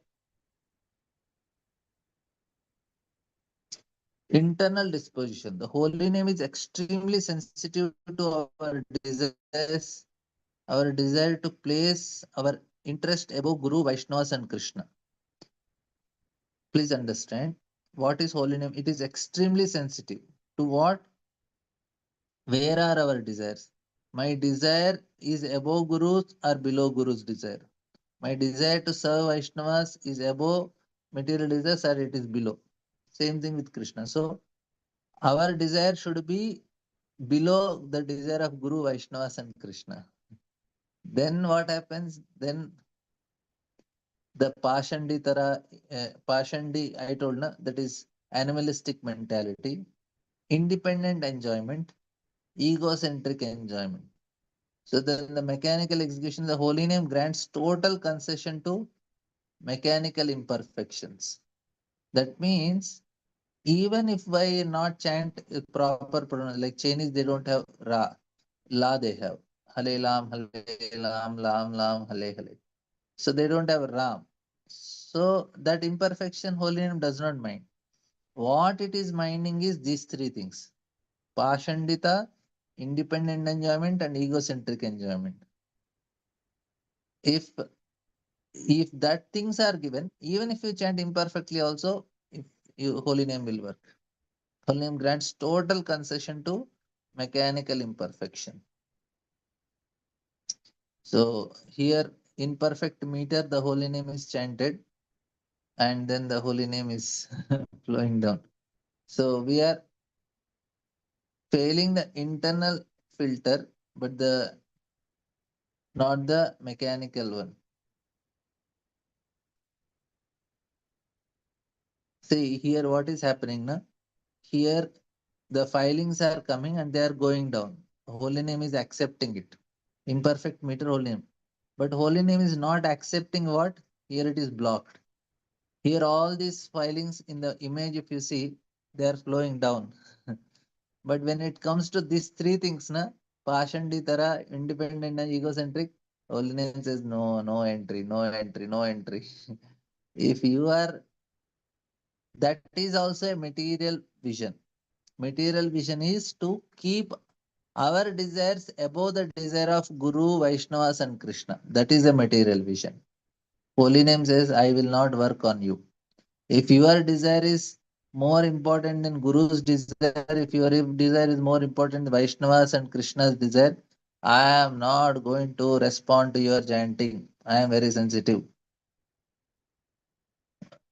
internal disposition. The holy name is extremely sensitive to our desires, our desire to place our interest above Guru, Vaishnavas, and Krishna. Please understand what is holy name. It is extremely sensitive to what? Where are our desires? My desire is above Guru's or below Guru's desire. My desire to serve Vaishnavas is above material desires or it is below. Same thing with Krishna. So our desire should be below the desire of Guru, Vaishnavas, and Krishna. Then what happens? Then the Pashandi Tara, Pashandi, I told na, that is animalistic mentality, independent enjoyment, egocentric enjoyment. So then the mechanical execution, the holy name grants total concession to mechanical imperfections. That means even if I not chant proper pronunciation, like Chinese, they don't have Ra, La they have. Hale Lam, Hale Lam, Lam Lam, Hale Hale. So they don't have Ram. So that imperfection holy name does not mind. What it is minding is these three things. Pashandita, independent enjoyment, and egocentric enjoyment. If if that things are given, even if you chant imperfectly also, if you holy name will work. Holy name grants total concession to mechanical imperfection. So here in perfect meter, the holy name is chanted and then the holy name is flowing down. So we are failing the internal filter, but the not the mechanical one. See here what is happening now. Here the filings are coming and they are going down. Holy name is accepting it. Imperfect meter holy name. But holy name is not accepting what? Here it is blocked. Here all these filings in the image, if you see, they are flowing down. But when it comes to these three things, na, Pashanditara, independent and egocentric, holy name says no, no entry, no entry, no entry. If you are, that is also a material vision. Material vision is to keep our desires above the desire of Guru, Vaishnavas, and Krishna. That is a material vision. Holy name says, I will not work on you. If your desire is more important than Guru's desire, if your desire is more important than Vaishnavas and Krishna's desire, I am not going to respond to your chanting. I am very sensitive.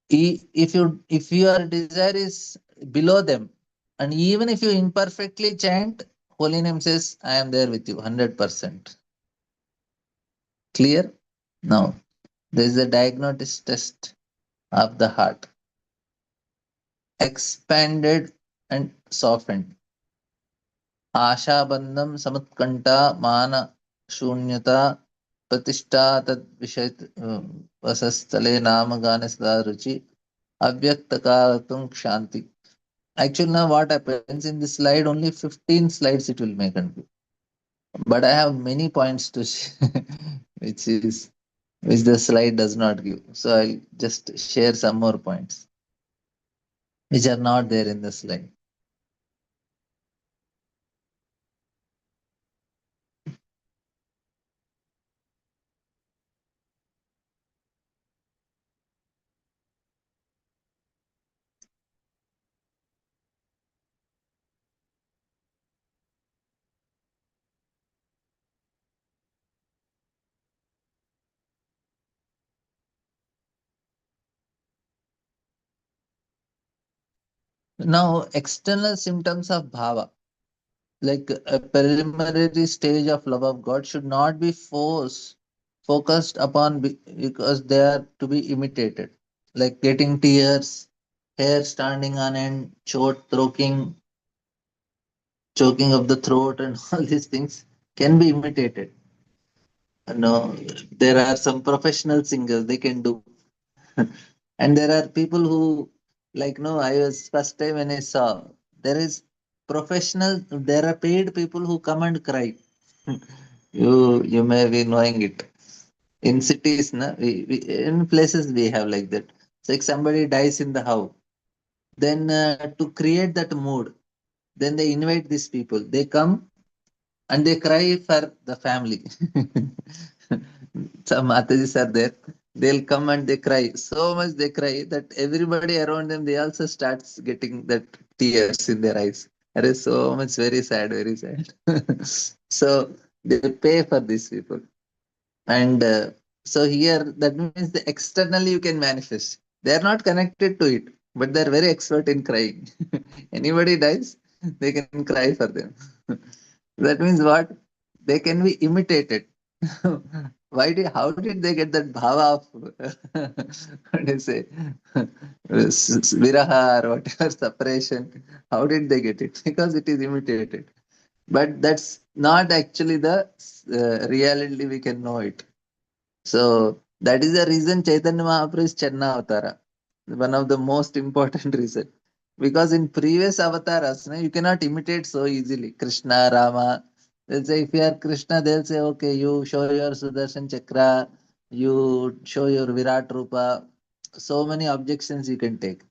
If your desire is below them, and even if you imperfectly chant, holy name says, I am there with you 100%. Clear? Now, there is a diagnostic test of the heart. Expanded and softened. आशाबंधम समुत्कंठा मान शून्यता प्रतिष्ठा तद विषय वसस्थले नाम गाने सदा रुचि अव्यक्त कालतुम शांति. Actually, now what happens in this slide? Only 15 slides it will make, but I have many points to which is which the slide does not give. So I'll just share some more points which are not there in the slide. Now, external symptoms of bhava, like a preliminary stage of love of God, should not be focused upon because they are to be imitated, like getting tears, hair standing on end, choking of the throat, and all these things can be imitated. No, there are some professional singers they can do, and there are people who, like, no, I was first time when I saw there is professional, there are paid people who come and cry. You may be knowing it in cities, na, we in places we have like that. So if somebody dies in the house, then to create that mood, then they invite these people. They come and they cry for the family. Some Matajis are there. They'll come and they cry. So much they cry that everybody around them, they also starts getting that tears in their eyes. It is so much very sad, very sad. So they pay for these people. And so here, that means the externally you can manifest. They are not connected to it, but they're very expert in crying. Anybody dies, they can cry for them. That means what? They can be imitated. How did they get that bhava of, what do you say, viraha or whatever, separation? How did they get it? Because it is imitated. But that's not actually the reality, we can know it. So that is the reason Chaitanya Mahaprabhu is Channa Avatara. One of the most important reason. Because in previous avatars, you cannot imitate so easily. Krishna, Rama. They'll say if you are Krishna, they'll say, okay, you show your Sudarshan Chakra, you show your Virat Rupa. So many objections you can take.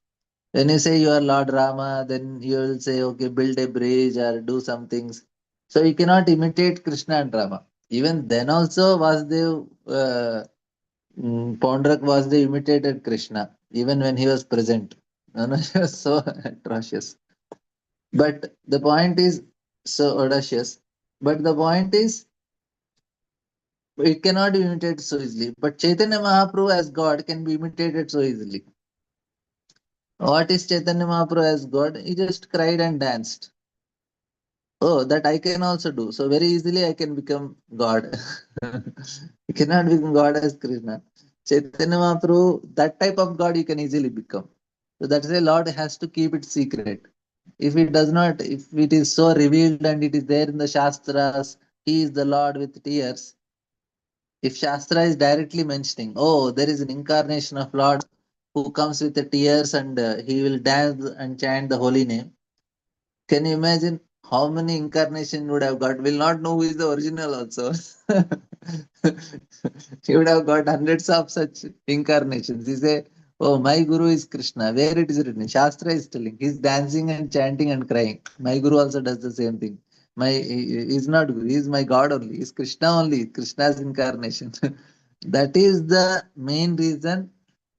When you say you are Lord Rama, then you will say, okay, build a bridge or do some things. So you cannot imitate Krishna and Rama. Even then also Vasudev, Pondarak Vasudev imitated Krishna, even when he was present. No, no, he was so atrocious. But the point is so audacious. But the point is, it cannot be imitated so easily. But Chaitanya Mahaprabhu as God can be imitated so easily. What is Chaitanya Mahaprabhu as God? He just cried and danced. Oh, that I can also do. So very easily I can become God. You cannot become God as Krishna. Chaitanya Mahaprabhu, that type of God you can easily become. So that's why Lord has to keep it secret. If it does not, if it is so revealed and it is there in the Shastras, He is the Lord with tears. If Shastra is directly mentioning, oh, there is an incarnation of Lord who comes with the tears and he will dance and chant the holy name. Can you imagine how many incarnation would have got? Will not know who is the original also. He would have got hundreds of such incarnations. He say, oh, my Guru is Krishna. Where it is written? Shastra is telling. He's dancing and chanting and crying. My Guru also does the same thing. He's not Guru. He's my God only. He's Krishna only. Krishna's incarnation. That is the main reason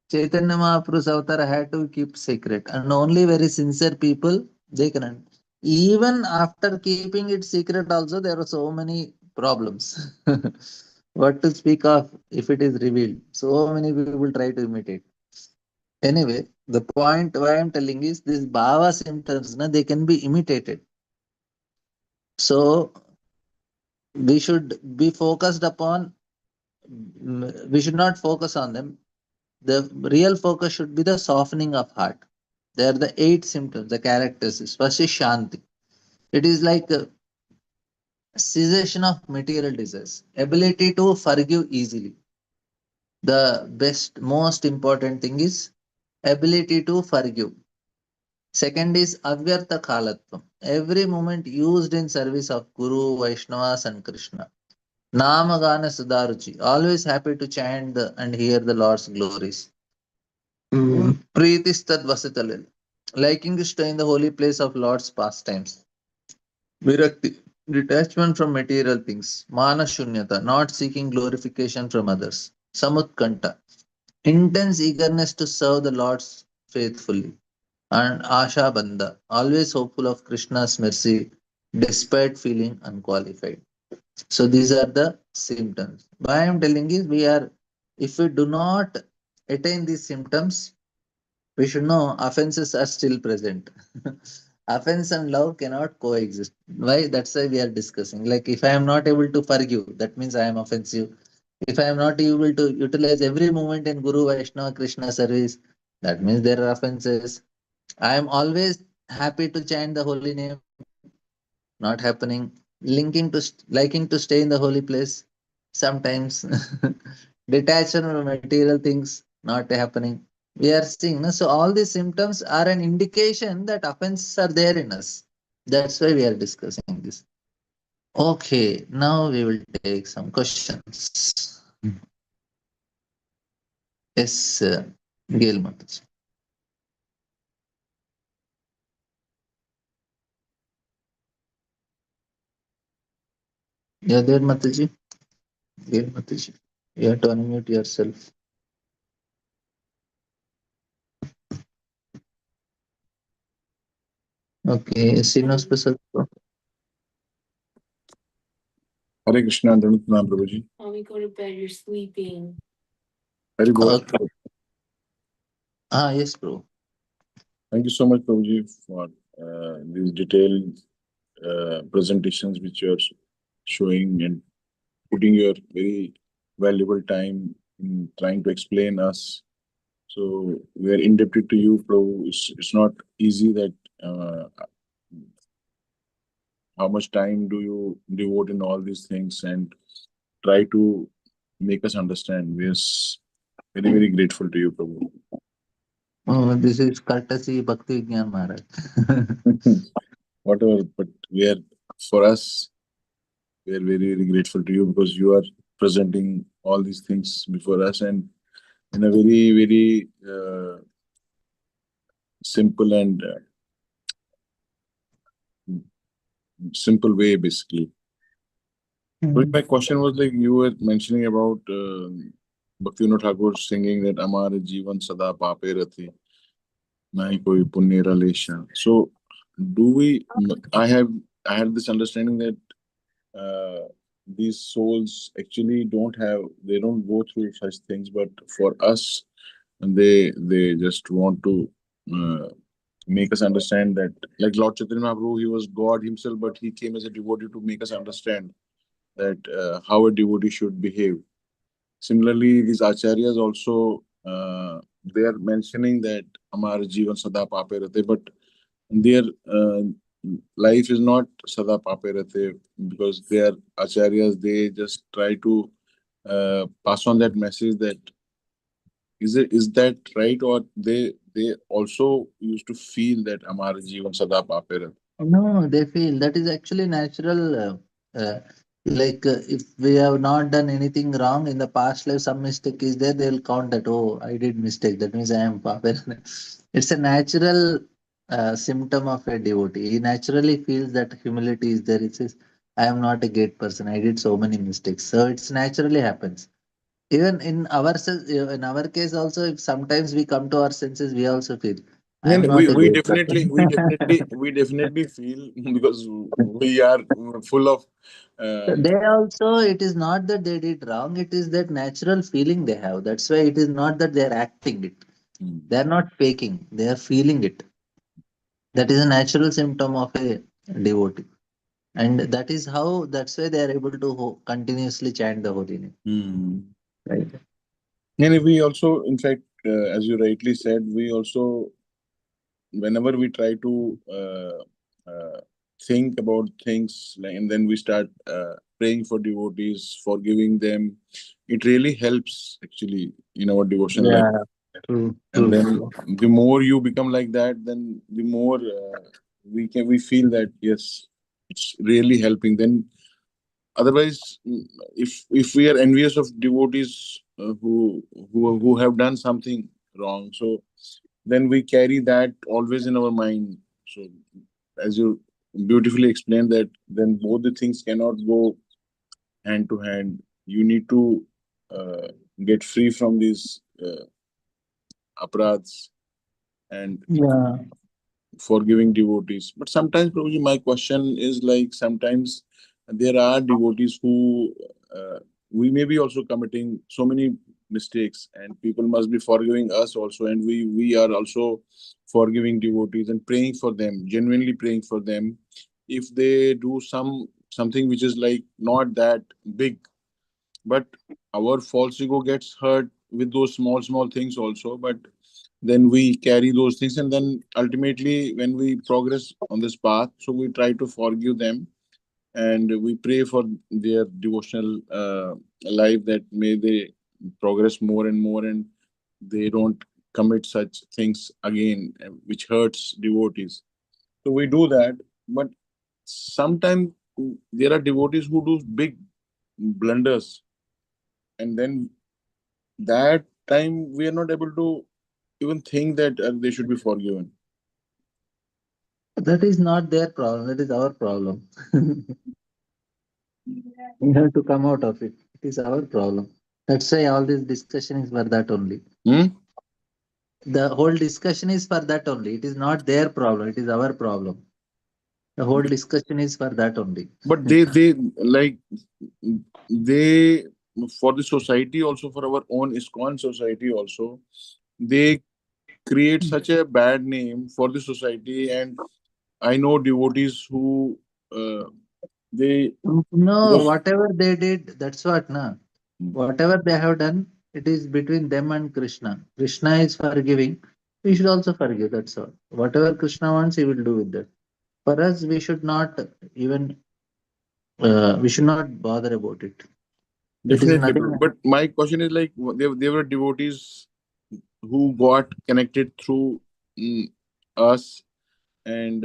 Chaitanya Mahaprabhu's avatar had to keep secret, and only very sincere people they can. Even after keeping it secret, also there are so many problems. What to speak of if it is revealed? So many people try to imitate. Anyway, the point why I'm telling is these bhava symptoms, na, they can be imitated. So we should be focused upon. We should not focus on them. The real focus should be the softening of heart. They are the eight symptoms, the characteristics. First is Shanti. It is like a cessation of material desires, ability to forgive easily. The best, most important thing is ability to forgive. Second is Avyartha Kalatvam. Every moment used in service of Guru, Vaishnavas, and Krishna. Namagana Sudaruchi. Always happy to chant and hear the Lord's glories. Preetistad Vasitalil. Liking to stay in the holy place of Lord's pastimes. Virakti, detachment from material things. Mana Shunyata, not seeking glorification from others. Samutkanta, intense eagerness to serve the Lord faithfully. And Asha Bandha, always hopeful of Krishna's mercy despite feeling unqualified. So these are the symptoms. Why I am telling is if we do not attain these symptoms, we should know offenses are still present. Offense and love cannot coexist. Why? That's why we are discussing. Like if I am not able to forgive, that means I am offensive. If I am not able to utilize every moment in Guru Vaishnava Krishna service, that means there are offenses. I am always happy to chant the holy name, not happening. Liking to stay in the holy place, sometimes. Detachment from material things, not happening. We are seeing. No? So all these symptoms are an indication that offenses are there in us. That's why we are discussing this. Okay, now we will take some questions. Yes, Gail Mataji. Yeah, there, Mataji. Gail Mataji. You have to unmute yourself. Okay, Sino special. Hare Krishna, Dhanutanam Prabhuji. When we go to bed, you're sleeping. Very good. Okay. Ah, yes, bro. Thank you so much, Prabhuji, for these detailed presentations which you are showing and putting your very valuable time in trying to explain us. So we are indebted to you, Prabhu. It's not easy that how much time do you devote in all these things and try to make us understand. We are very, very grateful to you, Prabhu. Oh, this is courtesy Bhakti Vigyan Maharaj. Whatever, but we are, for us, we are very, very grateful to you because you are presenting all these things before us and in a very, very simple and simple way, basically. But my question was like you were mentioning about Bhaktivinoda Thakur singing that Amare Jeevan Sada Pape Rati, Nahi Koi Punya Relation. So, do we? I had this understanding that these souls actually they don't go through such things, but for us, they just want to uh, make us understand that, like Lord Chaitanya Mahaprabhu, he was God himself, but he came as a devotee to make us understand that how a devotee should behave. Similarly, these acharyas also they are mentioning that Amar Jivan Sada Pape Rate, but their life is not Sada Pape Rate, because they are acharyas. They just try to pass on that message. That is that right, or they also used to feel that Amar Jivan Sada Pape Rate? No, they feel that is actually natural. If we have not done anything wrong in the past life, some mistake is there, they will count that, oh, I did mistake. That means I am Papa. It's a natural symptom of a devotee. He naturally feels that humility is there. It says, I am not a great person. I did so many mistakes. So it's naturally happens. Even in our case also, if sometimes we come to our senses, we also feel, I And am not a we great definitely person. feel because we are full of So um, they also, it is not that they did wrong, it is that natural feeling they have. That's why it is not that they are acting it. They are not faking, they are feeling it. That is a natural symptom of a devotee. And that is how, that's why they are able to continuously chant the holy name. Right. and we also, in fact, as you rightly said, we also, whenever we try to think about things, like, and then we start praying for devotees, forgiving them, it really helps actually in our devotion life. Yeah, true, And true, then true. the more you become like that, then the more we feel that yes, it's really helping. Then otherwise, if we are envious of devotees who have done something wrong, so then we carry that always in our mind. So as you beautifully explained, that then both the things cannot go hand to hand. You need to uh, get free from these aparadhs and Yeah. forgiving devotees. But sometimes, Prabhuji, my question is like, sometimes there are devotees who we may be also committing so many mistakes, and people must be forgiving us also, and we are also forgiving devotees and praying for them, genuinely praying for them. If they do something which is like not that big, but our false ego gets hurt with those small things also, but then we carry those things, and then ultimately when we progress on this path, so we try to forgive them, and we pray for their devotional life, that may they progress more and more, and they don't commit such things again, which hurts devotees. So we do that. But sometimes there are devotees who do big blunders, and then that time we are not able to even think that they should be forgiven. That is not their problem, that is our problem. We have to come out of it. It is our problem. That's why all this discussion is for that only. Hmm? The whole discussion is for that only. It is not their problem, it is our problem. The whole discussion is for that only. But they like they for the society also, for our own ISKCON society also, they create such a bad name for the society. And I know devotees who they No, just whatever they did, that's what, na. Whatever they have done, it is between them and Krishna. Krishna is forgiving. We should also forgive. That's all. Whatever Krishna wants, he will do with that. For us, we should not even. We should not bother about it. It is definitely. nothing. But my question is like, they were devotees who got connected through us, and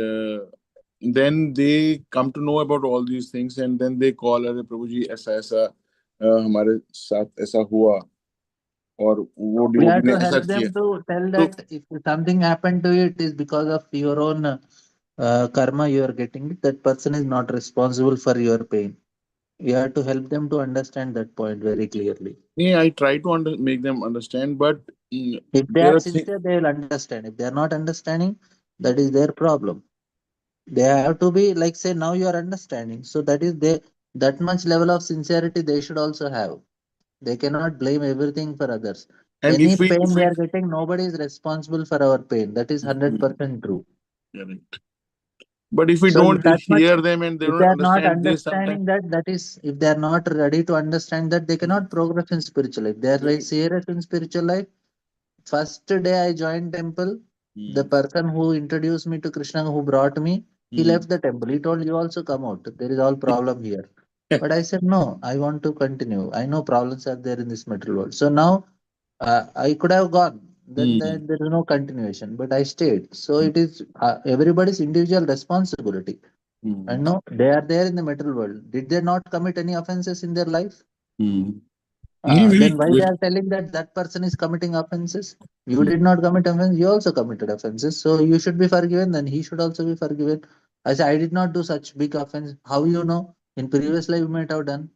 then they come to know about all these things, and then they call, अरे प्रभु जी ऐसा ऐसा हमारे साथ ऐसा हुआ, और वो We devotee have ने to ऐसा help किया. them to tell तो that if something happened to you, it is because of your own karma you are getting. That person is not responsible for your pain. You have to help them to understand that point very clearly. yeah, I try to make them understand, but If they there are are things. sincere, they will understand. If they are not understanding, that is their problem. They have to be like, say, now you are understanding. So that is they, that much level of sincerity they should also have. They cannot blame everything for others. And Any if pain we we are getting, nobody is responsible for our pain. That is 100% true. correct. But if we So don't that much, hear them and they if they don't are not understand this sometimes. understanding that, that is, if they are not ready to understand that, they cannot progress in spiritual life. They are like serious in spiritual life. first day I joined temple, the person who introduced me to Krishna, who brought me, he left the temple. He told, you also come out. There is all problem here. But I said, no, I want to continue. I know problems are there in this material world. So now I could have gone. Then there is no continuation. But I stayed. So it is everybody's individual responsibility. And no, they are there in the material world. Did they not commit any offenses in their life? Then why they are telling that that person is committing offenses? You did not commit offense, you also committed offenses. So you should be forgiven, then he should also be forgiven. I say, I did not do such big offense. How you know? In previous life you might have done.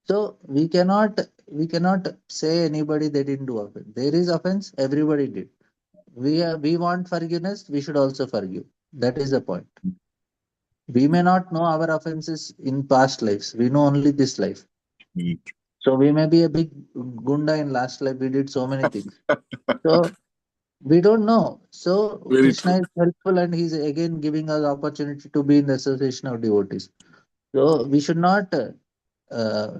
So we cannot say anybody they didn't do offense. There is offense, everybody did. We want forgiveness, we should also forgive. That is the point. We may not know our offenses in past lives. We know only this life. So we may be a big gunda in last life. We did so many things. So we don't know. So Very Krishna true. is helpful and he's again giving us opportunity to be in the association of devotees. So we should not uh,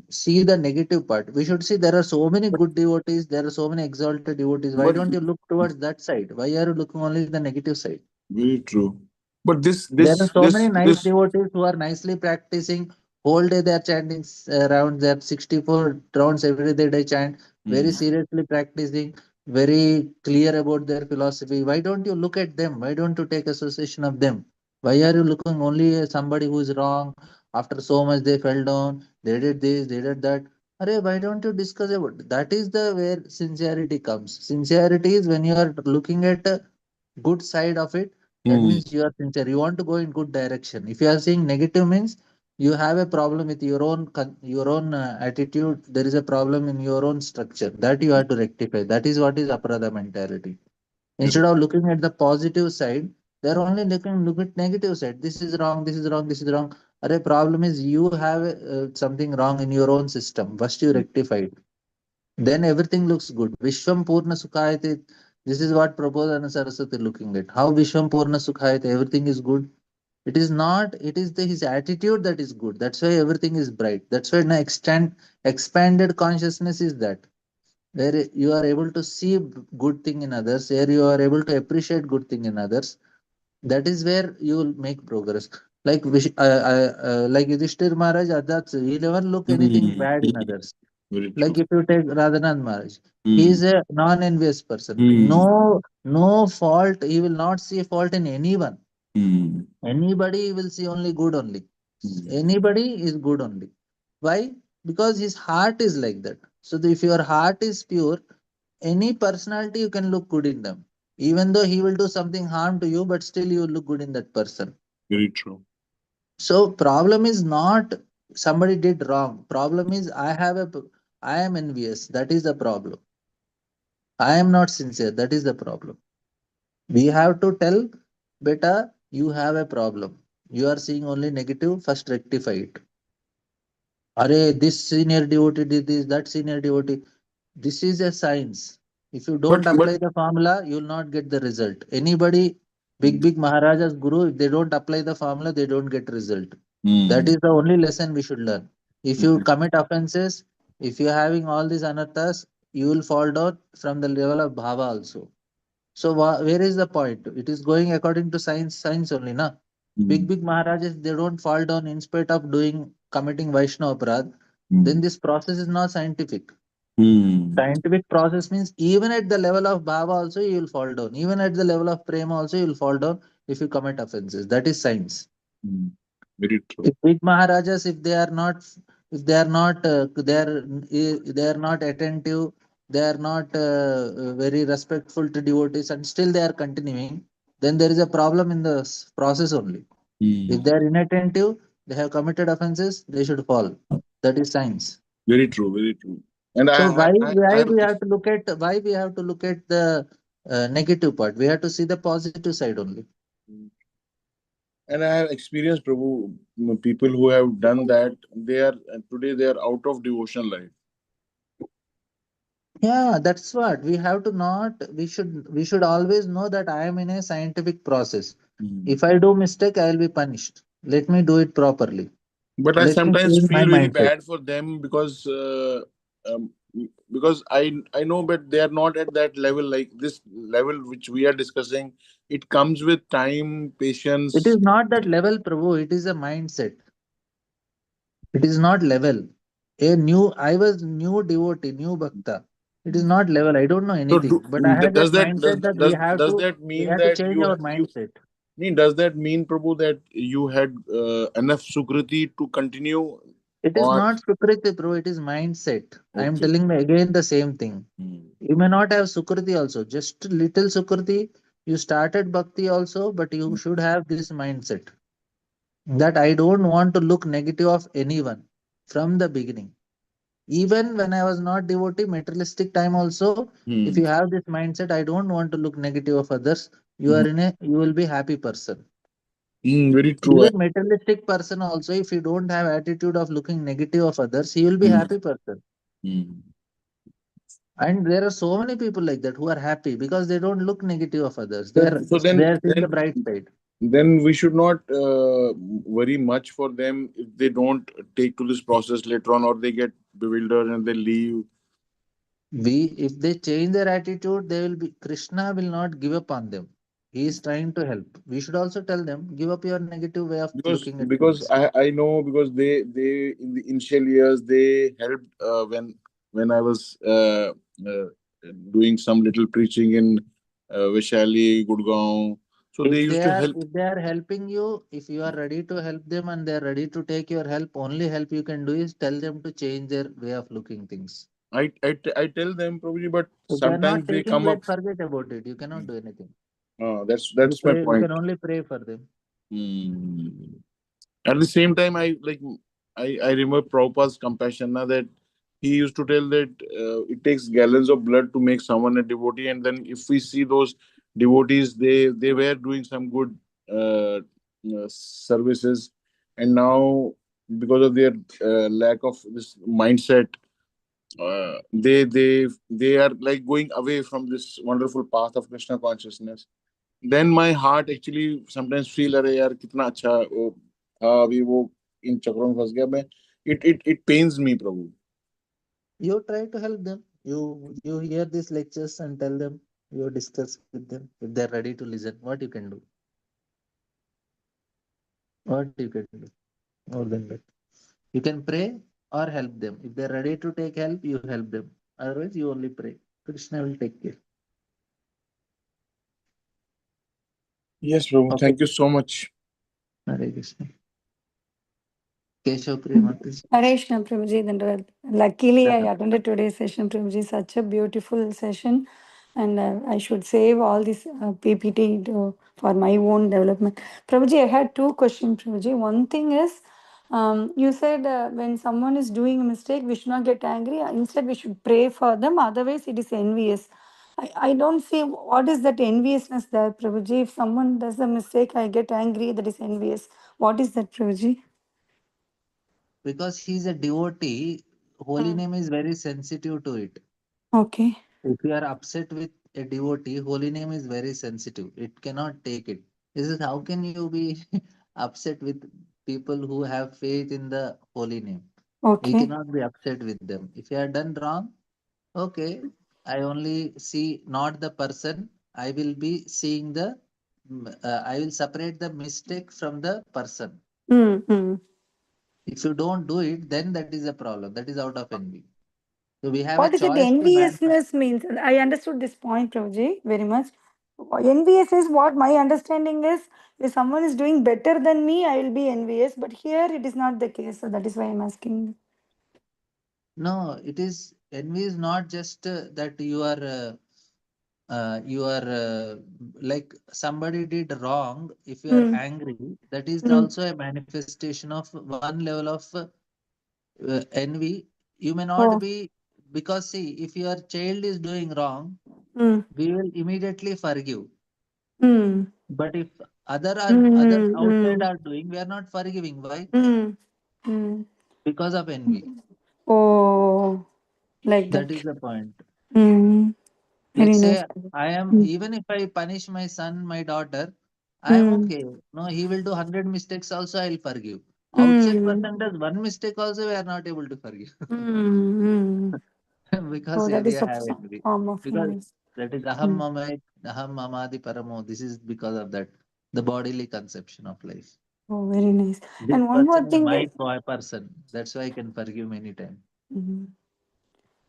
see the negative part. We should see there are so many good devotees. There are so many exalted devotees. Why But don't you look towards that side? Why are you looking only the negative side? very true. But this There are this so this many nice this devotees who are nicely practicing. Whole day they are chanting around their 64 rounds every day they chant, very seriously practicing, very clear about their philosophy. Why don't you look at them? Why don't you take association of them? Why are you looking only at somebody who is wrong? After so much they fell down, they did this, they did that. Arey, why don't you discuss about it? That is the where sincerity comes. Sincerity is when you are looking at a good side of it, that Hmm. means you are sincere. You want to go in good direction. If you are seeing negative means you have a problem with your own attitude. There is a problem in your own structure that you have to rectify. That is what is aparada mentality. Instead of looking at the positive side, they are only look at negative side. This is wrong. This is wrong. This is wrong. The problem is you have something wrong in your own system. First you rectify it, then everything looks good. Vishwam Purna Sukhayate. This is what Prabodhana and Saraswati looking at. How Vishwam Purna Sukhayate, everything is good. It is not, it is his attitude that is good. That's why everything is bright. That's why now expanded consciousness is that. Where you are able to see good thing in others, where you are able to appreciate good thing in others. That is where you will make progress. Like like Yudhishthir Maharaj, that's he never look anything bad in others. Very true. Like if you take Radhanath Maharaj, he Hmm. is a non-envious person. Hmm. No fault. He will not see fault in anyone. Hmm. Anybody will see only good only. Hmm. Anybody is good only. Why? Because his heart is like that. So if your heart is pure, any personality you can look good in them. Even though he will do something harm to you, but still you look good in that person. Very true. So problem is not somebody did wrong. Problem is I am envious. That is the problem. I am not sincere. That is the problem. We have to tell, beta, you have a problem. You are seeing only negative. First rectify it. Are this senior devotee did this, that senior devotee. This is a science. If you don't But apply the formula, you will not get the result. Anybody, big Maharajas, Guru, if they don't apply the formula, they don't get result. That Hmm. is the only lesson we should learn. If you commit offenses, if you are having all these anarthas, you will fall down from the level of bhava also. So where is the point? It is going according to science only, na? Hmm. Big Maharajas, they don't fall down in spite of committing Vaishnava aparadh. Then Hmm. this process is not scientific. Hmm. Scientific process means even at the level of bhava also you will fall down. Even at the level of prema also you will fall down if you commit offenses. That is science. Hmm. Very true. If big Maharajas, if they are not, they are not attentive, they are not very respectful to devotees, and still they are continuing, then there is a problem in the process only. Hmm. If they are inattentive, they have committed offenses, they should fall. That is science. Very true. Very true. And So I why have we have to look at the negative part? We have to see the positive side only. and I have experienced Prabhu people who have done that. They are today they are out of devotional life. Yeah, that's what we have to not. We should always know that I am in a scientific process. Hmm. If I do mistake, I will be punished. Let me do it properly. But I Let me sometimes change my feel very mindset. bad for them because because I know, but they are not at that level, like this level which we are discussing. It comes with time, It is patience. not that level, Prabhu. It is a mindset. It is not level. I was new devotee, new bhakta. It is not level. I don't know So anything, but I had that does that mindset that does that we mean have to that change our mindset. does that mean, Prabhu, that you had enough sukriti to continue, It is or not Sukriti, bro. It is mindset. I am okay? telling me again the same thing. Hmm. You may not have Sukriti also, just little Sukriti. You started Bhakti also, but you should have this mindset that I don't want to look negative of anyone from the beginning. Even when I was not devotee, materialistic time also, if Hmm. you have this mindset, I don't want to look negative of others, Hmm. you will be happy person. Hmm, very true. Even materialistic person also, if you don't have attitude of looking negative of others, he will be Hmm. happy person. Hmm. And there are so many people like that who are happy because they don't look negative of others. So They are seeing the bright side. then we should not worry much for them if they don't take to this process later on, or they get bewildered and they leave. If they change their attitude, they will be Krishna will not give up on them. He is trying to help. We should also tell them, give up your negative way of looking at Because things. I know, because they in the initial years they helped, when I was uh, doing some little preaching in Vaishali, Gurgaon. So they used to help. If they are helping you, if you are ready to help them and they are ready to take your help, only help you can do is tell them to change their way of looking things. I tell them, Prabhuji, but If they are sometimes not they taking come that, up. forget about it. You cannot do anything. That's my You point. can only pray for them. Hmm. At the same time, I remember Prabhupada's compassion now, that he used to tell that it takes gallons of blood to make someone a devotee, and then if we see those devotees, they were doing some good services, and now because of their lack of this mindset, they are like going away from this wonderful path of Krishna consciousness. Then my heart actually sometimes feel, अरे यार कितना अच्छा वो था, अभी वो इन चक्रों में फंस गया मैं. It pains me, Prabhu. You try to help them. You hear these lectures and tell them. You discuss with them. If they are ready to listen, what you can do? What you can do more than that? You can pray or help them. If they are ready to take help, you help them. Otherwise, you only pray. Krishna will take care. Yes, Prabhu. Okay. Thank you so much. Hare Krishna. Keshav Priya Hare Krishna, Prabhuji. Dandavad. Luckily, I Mataji. attended today's session, Prabhuji. Such a beautiful session. And I should save all this PPT for my own development. Prabhuji, I had two questions, Prabhuji. One thing is, you said when someone is doing a mistake, we should not get angry. Instead, we should pray for them. Otherwise, it is envious. I don't see what is that enviousness there, Prabhuji. If someone does a mistake, I get angry, that is envious. What is that, Prabhuji? Because he is a devotee, holy Hmm. name is very sensitive to it. Okay. If you are upset with a devotee, holy name is very sensitive. It cannot take it. This is how can you be upset with people who have faith in the holy name? You Okay. cannot be upset with them. If you have done wrong, okay, I only see not the person. I will be seeing I will separate the mistake from the person. Mm-hmm. If you don't do it, then that is a problem. That is out of envy. So we have a What is it? choice to manifest. Enviousness means. I understood this point, Prabhuji, very much. Envious is what my understanding is. If someone is doing better than me, I will be envious. But here it is not the case. So that is why I'm asking. No, it is envy is not just that you are like somebody did wrong. If you are Mm. angry, that is Mm. also a manifestation of one level of envy. You may not Oh. be because see, if your child is doing wrong, Mm. we will immediately forgive. Mm. But if others Mm. outside Mm. are doing, we are not forgiving. Why? Mm. Mm. Because of envy. Oh, like That that. is the point. Mm. Very Let's nice. say I am, Mm. even if I punish my son, my daughter, I am Mm. okay. No, he will do 100 mistakes also, I'll forgive. Outside Mm. person does one mistake also, we are not able to forgive. Mm. because Oh, that we is are a having we, form of because noise. that is Mm. aham mamadi paramo. This is because of that, the bodily conception of life. Oh, very nice. This And one more person is thing my is, person. That's why I can forgive many times. Mhm.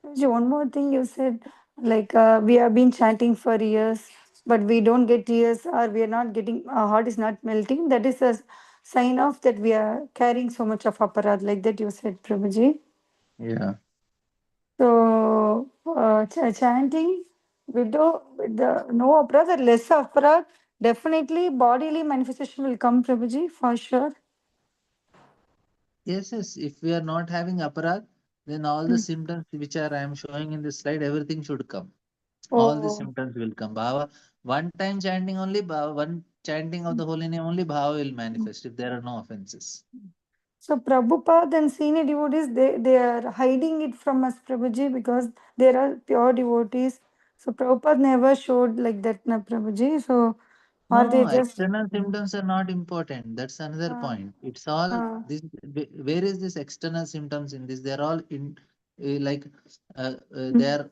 Actually, one more thing you said, like we have been chanting for years, but we don't get tears, or we are not getting, our heart is not melting. That is a sign of that we are carrying so much of aparad, like that you said, Prabhuji. Yeah. So chanting with the no aparad or less aparad, definitely bodily manifestation will come, Prabhuji, for sure. Yes, yes. If we are not having aparad, then all the Mm. symptoms which are I am showing in this slide, everything should come. All the Oh. symptoms will come. Bhava, one time chanting only, one chanting of the holy name only, Bhava will manifest if there are no offenses. So Prabhupada and senior devotees, they are hiding it from us, Prabhuji, because they are pure devotees. So Prabhupada never showed like that, na Prabhuji. So are they No, just external symptoms are not important. That's another uh, point. It's all uh, this. Where is this external symptoms in this? They're all in like they mm, are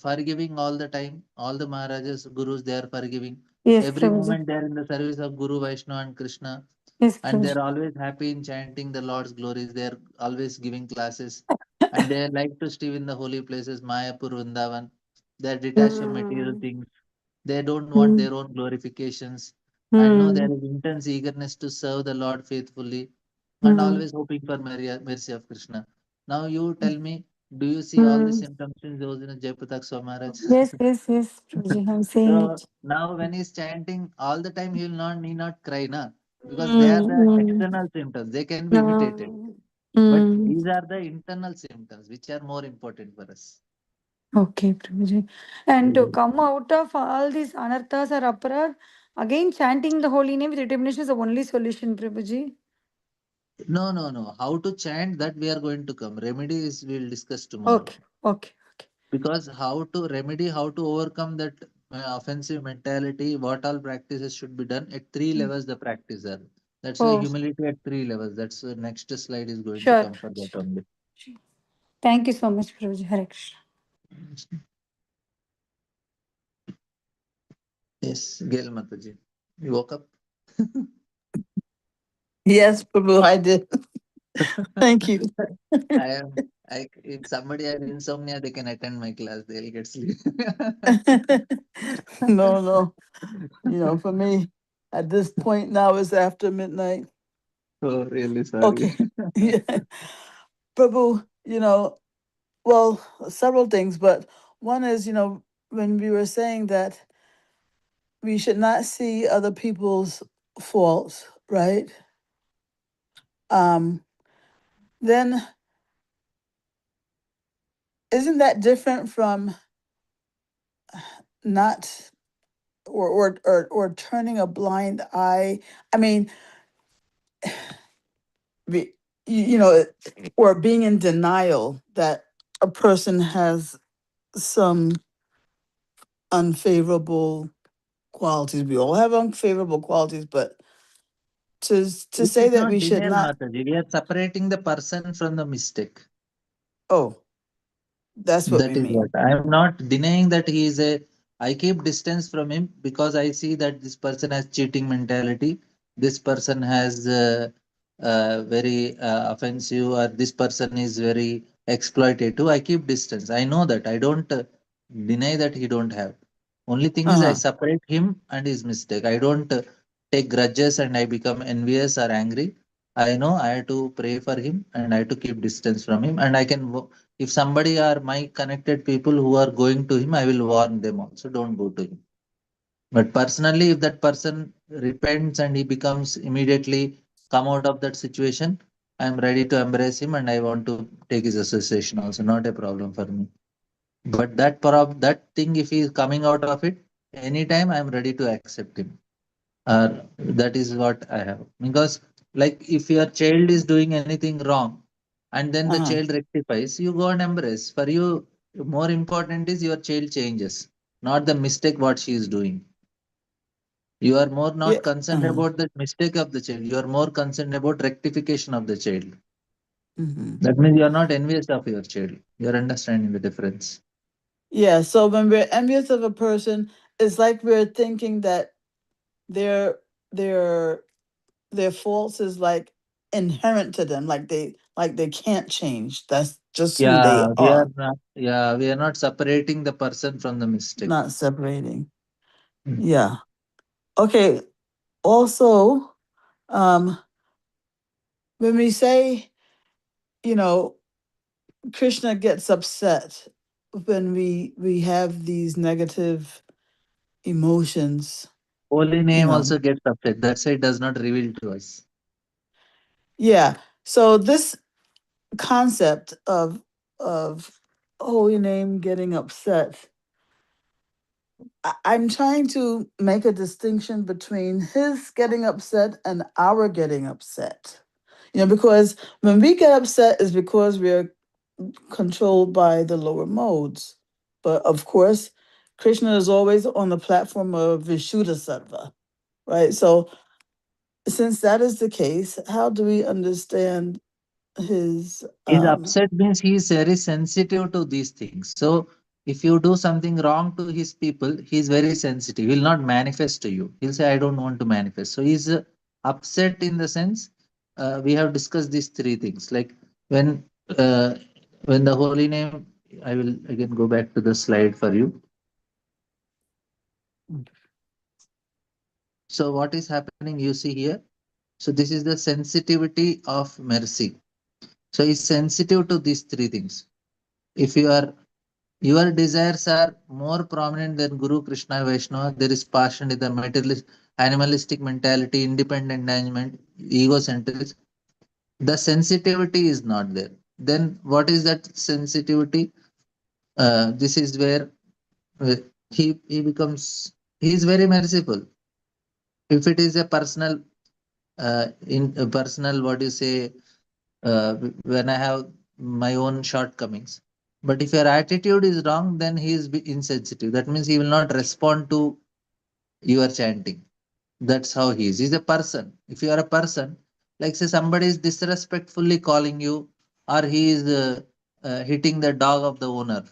forgiving all the time. All the Maharajas, Gurus, they are forgiving. yes, Every Prabhuji. moment they are in the service of Guru, Vaishnava, and Krishna. Yes, And they're Prabhuji. always happy in chanting the Lord's glories. They're always giving classes. And they like to stay in the holy places, Mayapur, Vrindavan. They're detached from material Mm, things. They don't want mm, their own glorifications. And no, there mm, is intense eagerness to serve the Lord faithfully and mm, always hoping for mercy of Krishna. Now you tell me, do you see all the mm. symptoms in those in Jayapatak Swamaraj? Yes, yes, yes, Prabhuji. I'm saying So it. now when he's chanting all the time, he will not need not cry, na? Because they are Mm, the mm, external symptoms. They can be imitated. But mm. these are the internal symptoms which are more important for us. Okay, Prabhuji. And to Mhm. come out of all these anarthas or aparad, again chanting the holy name with determination is the only solution, Prabhuji. No, no, no. How to chant that we are going to come. Remedies we'll discuss tomorrow. Okay, okay, okay. Because how to remedy, how to overcome that offensive mentality, what all practices should be done at three Mm. levels the practice are. That's why Oh, humility at three levels. That's the next slide is going to sure, come for that Prabhuji. only. Sure. Thank you so much, Prabhuji. Hare Krishna. Yes, Gail Mataji. You woke up? Yes, Prabhu, I did. Thank you. I am. If somebody has insomnia, they can attend my class. They'll get sleep. No, no. For me, at this point now, it's after midnight. Oh, really sorry. Okay. Yeah. Prabhu, well, several things, but one is, when we were saying that we should not see other people's faults, right? Then isn't that different from not or turning a blind eye? I mean, be, or being in denial that a person has some unfavorable qualities. We all have unfavorable qualities, but to This say is that not we should denial, not. Mataji. We are separating the person from the mistake. Oh, that's what That we is mean. what. I am not denying that he is a. I keep distance from him because I see that this person has cheating mentality. This person has very offensive, or this person is very exploitative. I keep distance. I know that. I don't deny that he don't have. Only thing is I Uh-huh. separate him and his mistake. I don't take grudges and I become envious or angry. I know I have to pray for him and I have to keep distance from him, and I can if somebody are my connected people who are going to him, I will warn them also, don't go to him. But personally, if that person repents and he becomes immediately come out of that situation, I am ready to embrace him and I want to take his association also, not a problem for me. But that thing, if he is coming out of it, anytime I am ready to accept him. That is what I have. Because like if your child is doing anything wrong and then the Uh-huh. child rectifies, you go and embrace. For you, more important is your child changes, not the mistake what she is doing. You are more Yeah. not concerned Uh-huh. about the mistake of the child. You are more concerned about rectification of the child. That means you are not envious of your child. You are understanding the difference. Yeah. So when we're envious of a person, it's like we're thinking that their their their faults is like inherent to them, like they can't change. That's just who they Yeah, we are are, not. Yeah, we are not separating the person from the mistake. not separating. Mm. Yeah. Okay. Also, um, when we say, you know, Krishna gets upset when we have these negative emotions, Holy you name know. also gets upset. That's why it does not reveal to us. Yeah. So this concept of holy name getting upset, I'm trying to make a distinction between his getting upset and our getting upset. Because when we get upset is because we're controlled by the lower modes. But of course, Krishna is always on the platform of Vishuddha right? So since that is the case, how do we understand his His upset means he is very sensitive to these things. So if you do something wrong to his people, he is very sensitive. He will not manifest to you. He'll say, I don't want to manifest. So he's upset in the sense we have discussed these three things. Like when uh, when the holy name, I will again go back to the slide for you. So what is happening you see here? So this is the sensitivity of mercy. So he's sensitive to these three things. If your desires are more prominent than Guru Krishna Vaishnava, there is passion in the materialist, animalistic mentality, independent management, egocentrism. The sensitivity is not there. Then what is that sensitivity? This is where uh, he becomes he is very merciful. If it is a personal in a personal what you say when I have my own shortcomings. But if your attitude is wrong, then he is insensitive. That means he will not respond to your chanting. That's how he is. He's a person. If you are a person, like say somebody is disrespectfully calling you, or he is hitting the dog of the owner.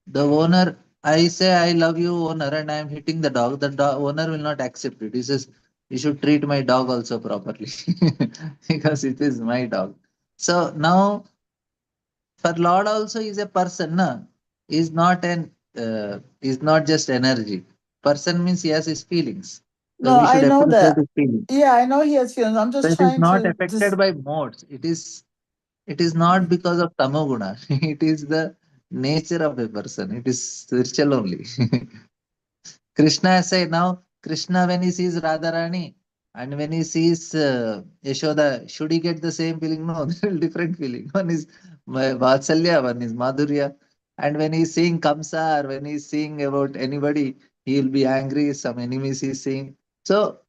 The owner, I say, I love you, owner, and I am hitting the dog. The owner will not accept it. He says, you should treat my dog also properly because it is my dog. So now for Lord also is a person, na? Is not an is not just energy. Person means he has his feelings. So No, we should I know appreciate that. his feelings. Yeah, I know he has feelings. I'm So just it is trying not to affected just. by modes. It is not because of tamoguna. It is the nature of a person. It is spiritual only. Krishna say now, Krishna when he sees Radharani and when he sees Yashoda, should he get the same feeling? No, there is different feeling. One is Vatsalya, one is Madhurya. And when he's seeing Kamsa or when he's seeing about anybody, he will be angry, some enemies he's seeing. So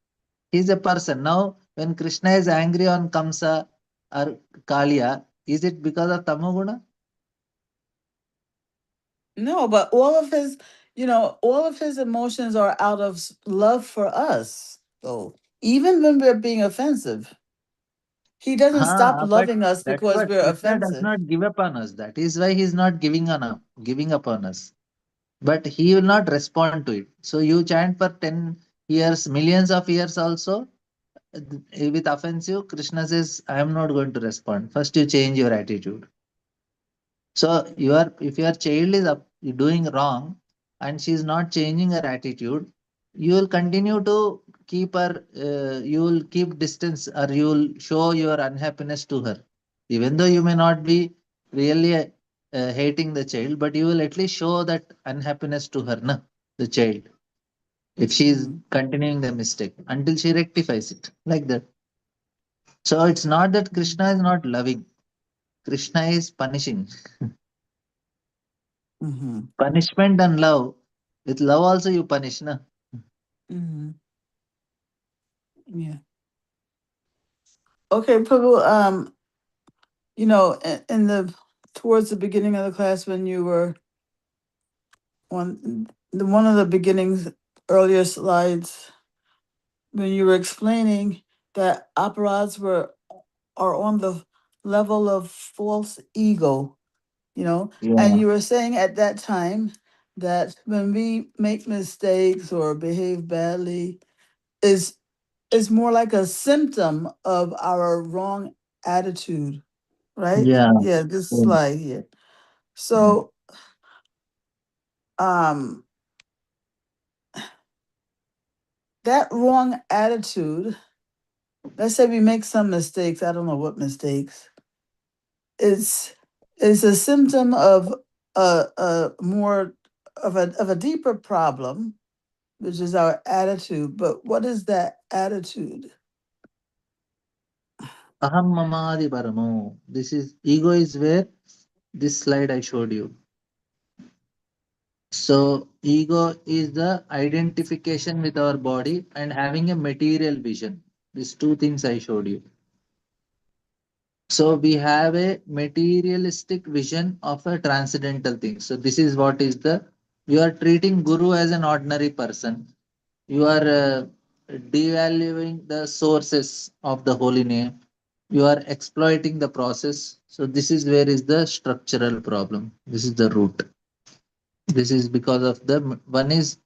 he's a person. Now, when Krishna is angry on Kamsa or Kaliya, is it because of Tamoguna? No, but all of his emotions are out of love for us. So even when we're being offensive, he doesn't stop But loving us that's because what we're Krishna does offensive. not give up on us. That is why he's not giving up on us. But he will not respond to it. So you chant for 10 years, millions of years also with offensive. Krishna says, I am not going to respond. First, you change your attitude. So if your child is doing wrong and she is not changing her attitude, you will continue to keep her. You will keep distance, or you will show your unhappiness to her, even though you may not be really hating the child, but you will at least show that unhappiness to her, na, the child, if she is Mhm, continuing the mistake until she rectifies it, like that. So it's not that mhm, Krishna is not loving. Krishna is punishing. mhm, Punishment and love. With love also you punish, na? mhm. Yeah. Okay, Prabhu. In the towards the beginning of the class when you were on one of the beginnings earlier slides when you were explaining that operads are on the level of false ego, and Yeah. you were saying at that time that when we make mistakes or behave badly is more like a symptom of our wrong attitude, right? Yeah. Yeah, this Yeah. slide here. Yeah. So um that wrong attitude, let's say we make some mistakes, I don't know what mistakes, is a symptom of a more of a deeper problem, which is our attitude. But what is that attitude? Aham mamadi paramo. This is ego is where this slide I showed you. So ego is the identification with our body and having a material vision. These two things I showed you. So we have a materialistic vision of a transcendental thing. So this is what is the you are treating Guru as an ordinary person. You are devaluing the sources of the holy name. You are exploiting the process. So this is where is the structural problem. This is the root. This is because of the one is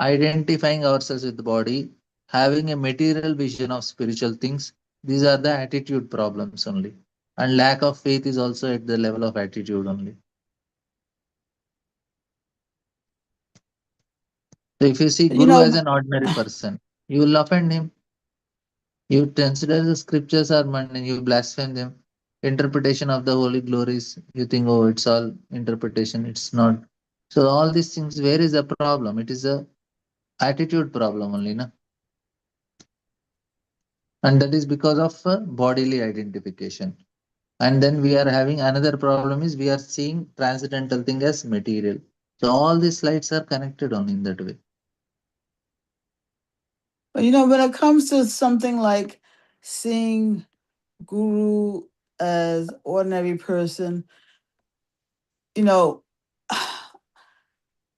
identifying ourselves with the body, having a material vision of spiritual things. These are the attitude problems only. And lack of faith is also at the level of attitude only. So if you see You Guru as know, an ordinary person, you will offend him. You consider the scriptures are mundane, you blaspheme them. Interpretation of the holy glories, you think, oh, it's all interpretation, it's not. So all these things, where is the problem? It is a attitude problem only, na? And that is because of bodily identification. And then we are having another problem is we are seeing transcendental thing as material. So all these slides are connected on in that way. when it comes to something like seeing Guru as ordinary person, you know,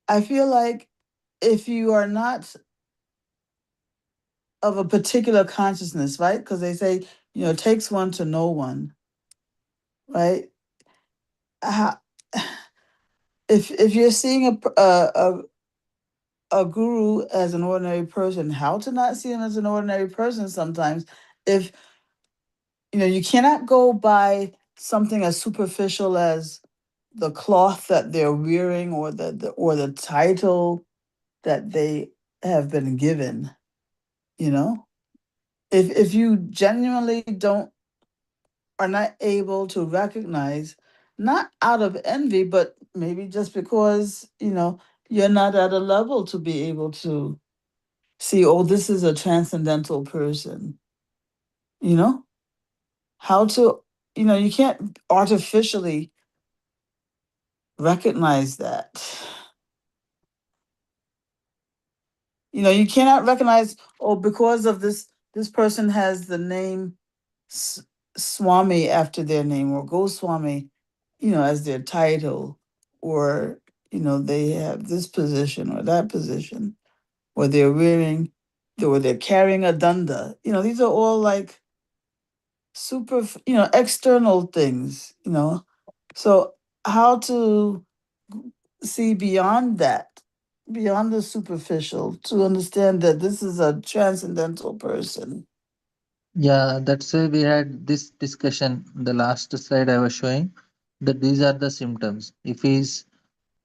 I feel like if you are not of a particular consciousness, right? Because they say, it takes one to know one, right? How, if you're seeing a guru as an ordinary person, how to not see him as an ordinary person sometimes? If you cannot go by something as superficial as the cloth that they're wearing or the title that they have been given. If you genuinely don't are not able to recognize, not out of envy, but maybe just because you're not at a level to be able to see, oh, this is a transcendental person. How to you can't artificially recognize that. You cannot recognize, oh, because of this person has the name Swami after their name, or Goswami, as their title, or they have this position or that position, or they're wearing, or they're carrying a danda. These are all like super, external things. So how to see beyond that, beyond the superficial, to understand that this is a transcendental person. Yeah, that's why we had this discussion. The last slide I was showing that these are the symptoms. If he's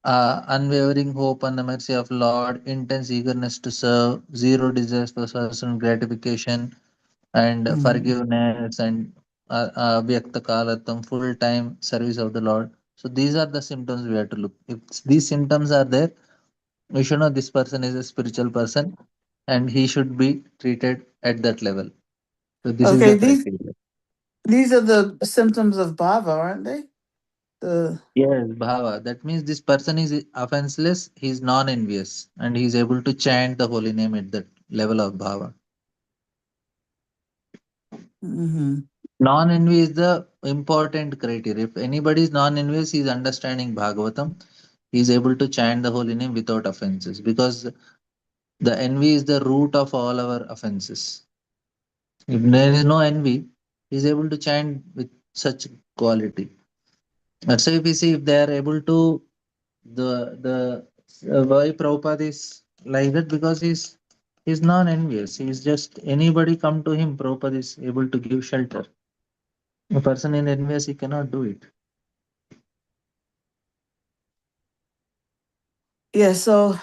unwavering hope on the mercy of Lord, intense eagerness to serve, zero desires for personal gratification, and Mm. forgiveness, and vyakta kalatam, full time service of the Lord. So these are the symptoms we have to look. If these symptoms are there, we should know this person is a spiritual person and he should be treated at that level. So this is Okay, the these criteria. these are the symptoms of bhava, aren't they? The Yes, bhava. That means this person is offenseless, he is non-envious, and he is able to chant the holy name at that level of bhava. mhm. Non-envy is the important criteria. If anybody is non-envious, he is understanding Bhagavatam. He is able to chant the holy name without offenses because the envy is the root of all our offenses. If there is no envy, he is able to chant with such quality. That's why we see if they are able to the why Prabhupada is like that, because he's non-envious. He's just anybody come to him, Prabhupada is able to give shelter. A person in envious, he cannot do it. Yeah, so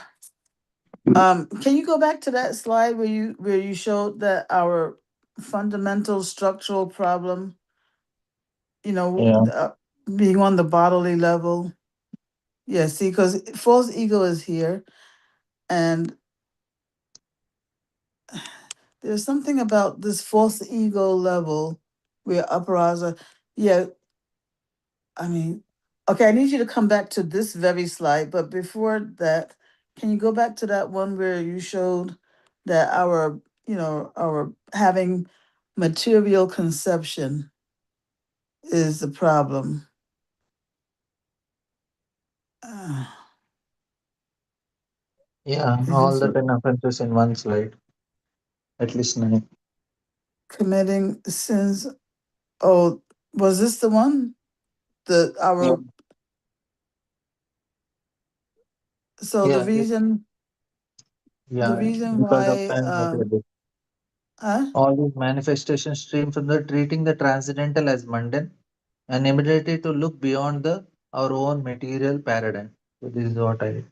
can you go back to that slide where you showed that our fundamental structural problem, Yeah. being on the bodily level? Yeah, see, because false ego is here, and there's something about this false ego level where upper. Yeah, I mean, okay, I need you to come back to this very slide, but before that, can you go back to that one where you showed that our having material conception is the problem? Uh, Yeah, is all this the 10 offenses in one slide, at least 9. committing sins? Oh, was this the one? The Yeah. our so the Yeah, reason the yeah, reason because of why 10 materialism. huh? All these manifestations stream from the treating the transcendental as mundane and immediately to look beyond the our own material paradigm. So this is what I.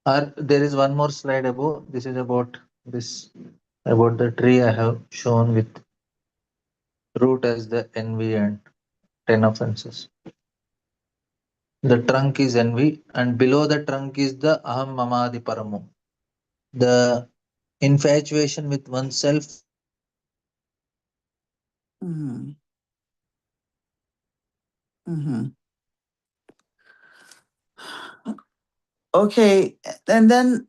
Or there is one more slide above. This is about this about the tree I have shown with root as the envy and 10 offenses. The trunk is envy, and below the trunk is the aham mamadi paramo. The infatuation with oneself and Mm-hmm. Mm-hmm. Okay, and then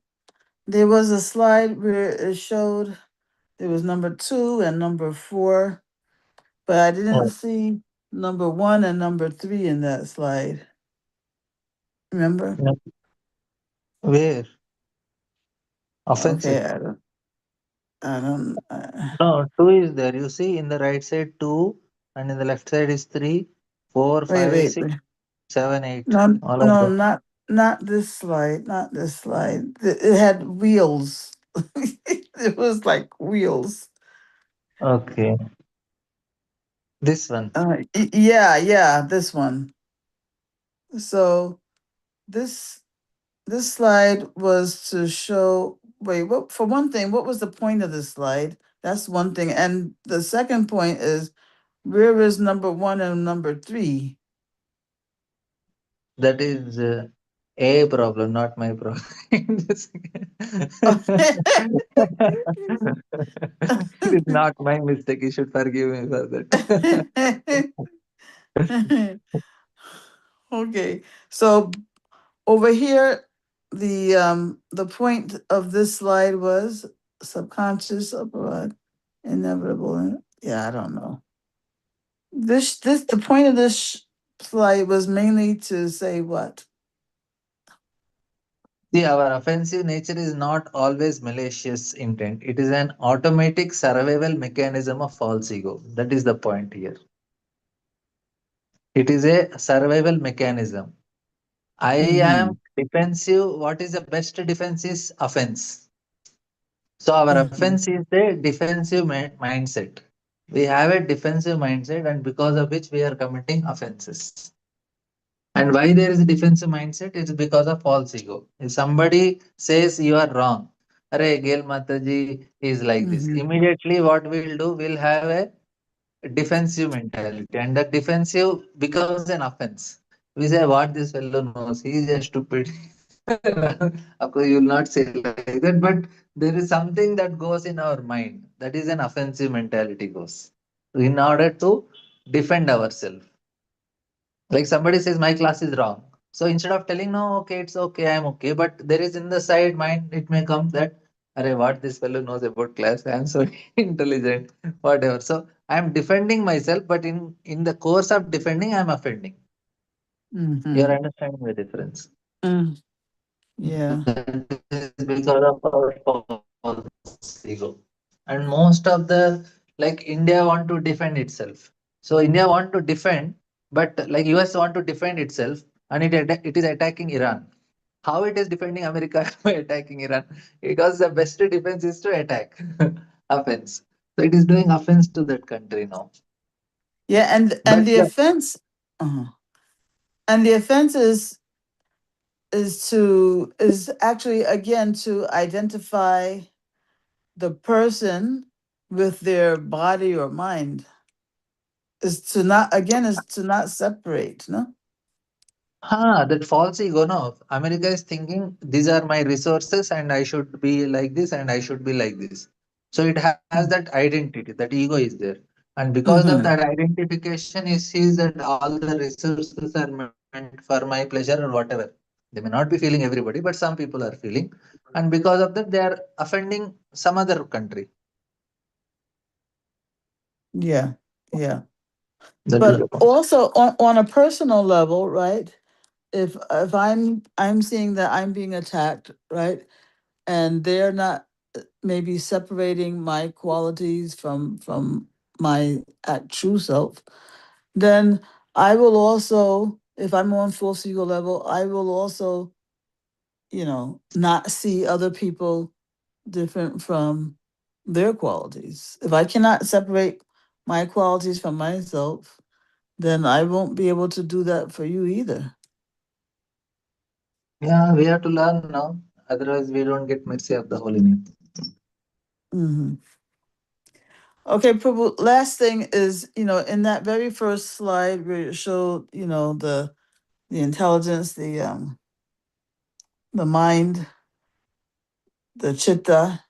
there was a slide where it showed there was number 2 and number 4, but I didn't see number 1 and number 3 in that slide. Remember? where Okay, offensive. I don't. No, two is there. You see in the right side two, and in the left side is three, four, five, Wait, six, wait. 7, 8. No, All of no, them. not this slide. Not this slide. It had wheels. It was like wheels. Okay. This one. Yeah, this one. So this this slide was to show. Wait, what? For one thing, what was the point of this slide? That's one thing, and the second point is where is number 1 and number 3? That is a problem, not my problem. Just- it is not my mistake. You should forgive me for that. Okay, so over here, the point of this slide was subconscious abroad, inevitable. Yeah, I don't know. This the point of this slide was mainly to say what? See, our offensive nature is not always malicious intent. It is an automatic survival mechanism of false ego. That is the point here. It is a survival mechanism. I am Mm-hmm. defensive. What is the best defense is offense. So our Mm-hmm. offense is the defensive mindset. We have a defensive mindset, and because of which we are committing offenses. And why there is a defensive mindset? It's because of false ego. If somebody says you are wrong, Arey Gail Mataji is like this. Mm-hmm. Immediately, what we'll do, we'll have a defensive mentality, and that defensive becomes an offense. We say, "What this fellow knows? He is a stupid." Of course, you will not say like that, but there is something that goes in our mind. That is an offensive mentality goes in order to defend ourselves. Like somebody says my class is wrong, so instead of telling no, okay, it's okay, I'm okay, but there is in the side mind it may come that, Arey, what this fellow knows about class, I'm so intelligent, whatever. So I'm defending myself, but in the course of defending I'm offending. You're Mm-hmm. understanding the difference. Mm. Yeah. That is because of our false ego. And most of the, like India want to defend itself. So India want to defend, but like US want to defend itself, and it is attacking Iran. How it is defending America by attacking Iran? Because the best defense is to attack, offense. So it is doing offense to that country now. Yeah, But and the offense, uh and the offense is actually again to identify the person with their body or mind, is to not, again, is to not separate, no? that false ego, no. America is thinking these are my resources and I should be like this and I should be like this. So it has that identity, that ego is there. And because of that Mm-hmm. identification, he sees that all the resources are meant for my pleasure or whatever. They may not be feeling everybody, but some people are feeling. And because of that, they are offending some other country. Yeah, yeah. That is the But point. also on a personal level, right? If I'm seeing that I'm being attacked, right? And they're not maybe separating my qualities from my true self, then I will also, if I'm on full ego level, I will also, not see other people different from their qualities. If I cannot separate my qualities from myself, then I won't be able to do that for you either. Yeah, we have to learn now. Otherwise, we don't get mercy of the Holy Name. Hmm. Okay, Prabhu, last thing is, in that very first slide where it showed, the intelligence, the mind, the chitta,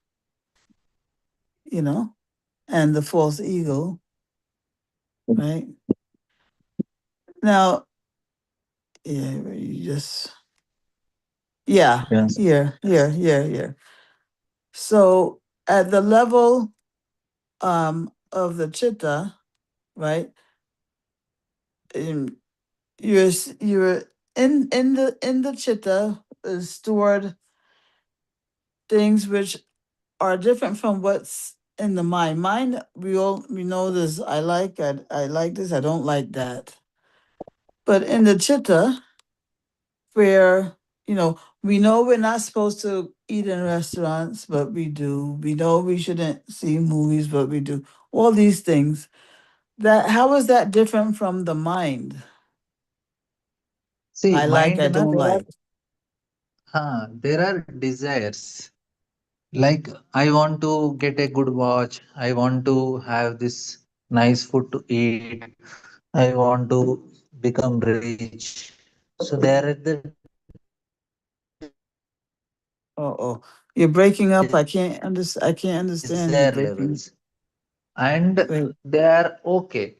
and the false ego, right? Now, yeah, you just, yeah, Yes. yeah. So at the level of the chitta, right? You're in the chitta is stored things which are different from what's in the mind. Mind, we know this. I like this. I don't like that. But in the chitta, where we know we're not supposed to eat in restaurants, but we do. We know we shouldn't see movies, but we do. All these things. That how is that different from the mind? See, I like. mind, I na, don't like. there are desires. Like, I want to get a good watch. I want to have this nice food to eat. I want to become rich. So there are the Oh, you're breaking up. I desire can't levels, I can't understand you and breaking. they are okay.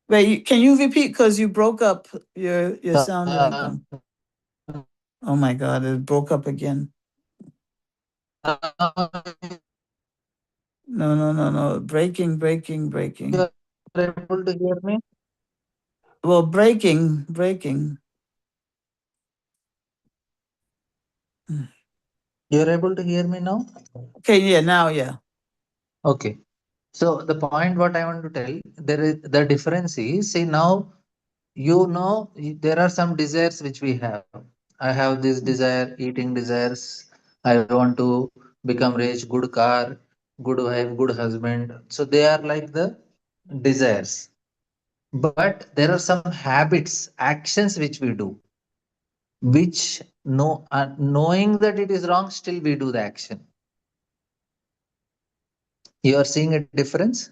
Wait, can you repeat? Because you broke up. Your sound didn't Uh, come. Oh my God, it broke up again. No, no, no, no. Breaking. you are able to hear me? Well, breaking. Mm. You are able to hear me now? Okay, yeah, now, yeah. Okay. So the point what I want to tell, there is the difference is, see now, there are some desires which we have. I have this desire, eating desires. I want to become rich, good car, good wife, good husband. So they are like the desires. But there are some habits, actions which we do, which knowing that it is wrong, still we do the action. You are seeing a difference?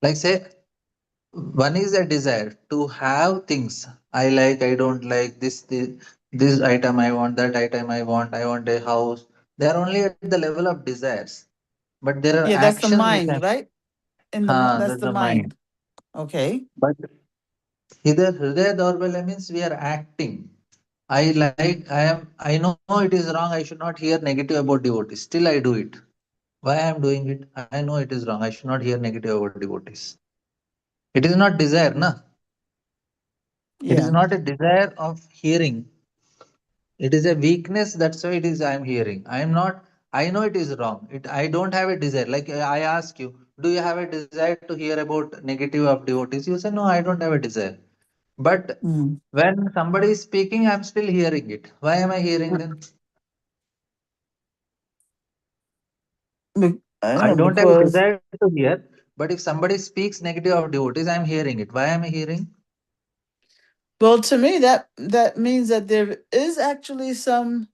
Like, say, one is a desire to have things. I like, I don't like this item. I want that item. I want a house. They are only at the level of desires, but there are Yeah, that's the actions which are, mind, right? That's that's the the mind. mind. Okay. But either Hridaya Daurbhalya means we are acting. I know it is wrong. I should not hear negative about devotees. Still, I do it. Why I am doing it? I know it is wrong. I should not hear negative about devotees. It is not desire, na? It is Yeah. not a desire of hearing. It is a weakness. That's why it is I am hearing. I am not. I know it is wrong. I don't have a desire. Like I ask you, do you have a desire to hear about negative of devotees? You say, no, I don't have a desire. But Mm. when somebody is speaking, I'm still hearing it. Why am I hearing them? I I know don't have a because, desire to hear, but if somebody speaks negative of devotees, I'm hearing it. Why am I hearing? well, to me that means that there is actually some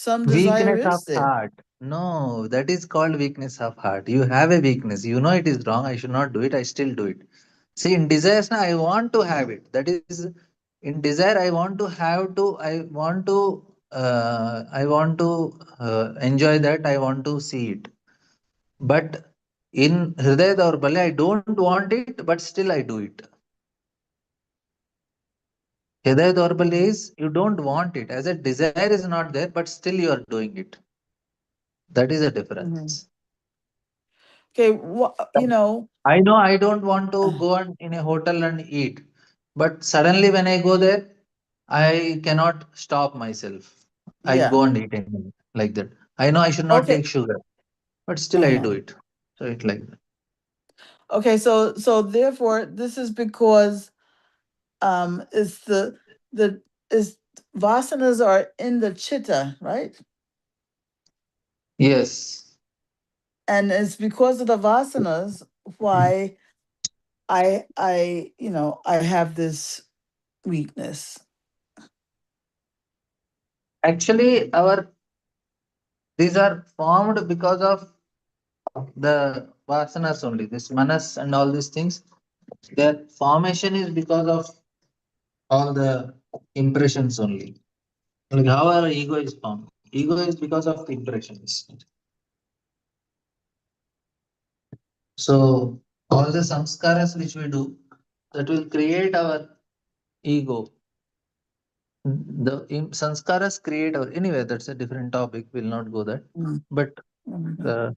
desire Weakness is of there. heart. No, that is called weakness of heart. You have a weakness. You know it is wrong. I should not do it. I still do it. See, in desires, now I want to have it. That is, in desire, I want to have to. I want to enjoy that. I want to see it. But in Hridaya Daurbalya, I don't want it, but still I do it. Hridaya Daurbalya is you don't want it. As a desire is not there, but still you are doing it. That is a difference. Okay, you know, I know I don't want to go in a hotel and eat, but suddenly when I go there, I cannot stop myself. I yeah. go and eat anyway, like that. I know I should not Okay. take sugar, but still I do Uh-huh. it. So it like that. Okay, so therefore this is because it's the is vasanas are in the chitta, right? Yes. And it's because of the vasanas why I you know I have this weakness. Actually, these are formed because of the vasanas only. This manas and all these things. Their formation is because of all the impressions only. Like how our ego is formed. Ego is because of the impressions. So all the samskaras which we do, that will create our ego. The sanskaras create our anyway. That's a different topic. We'll not go there. Mm. But Mhm. the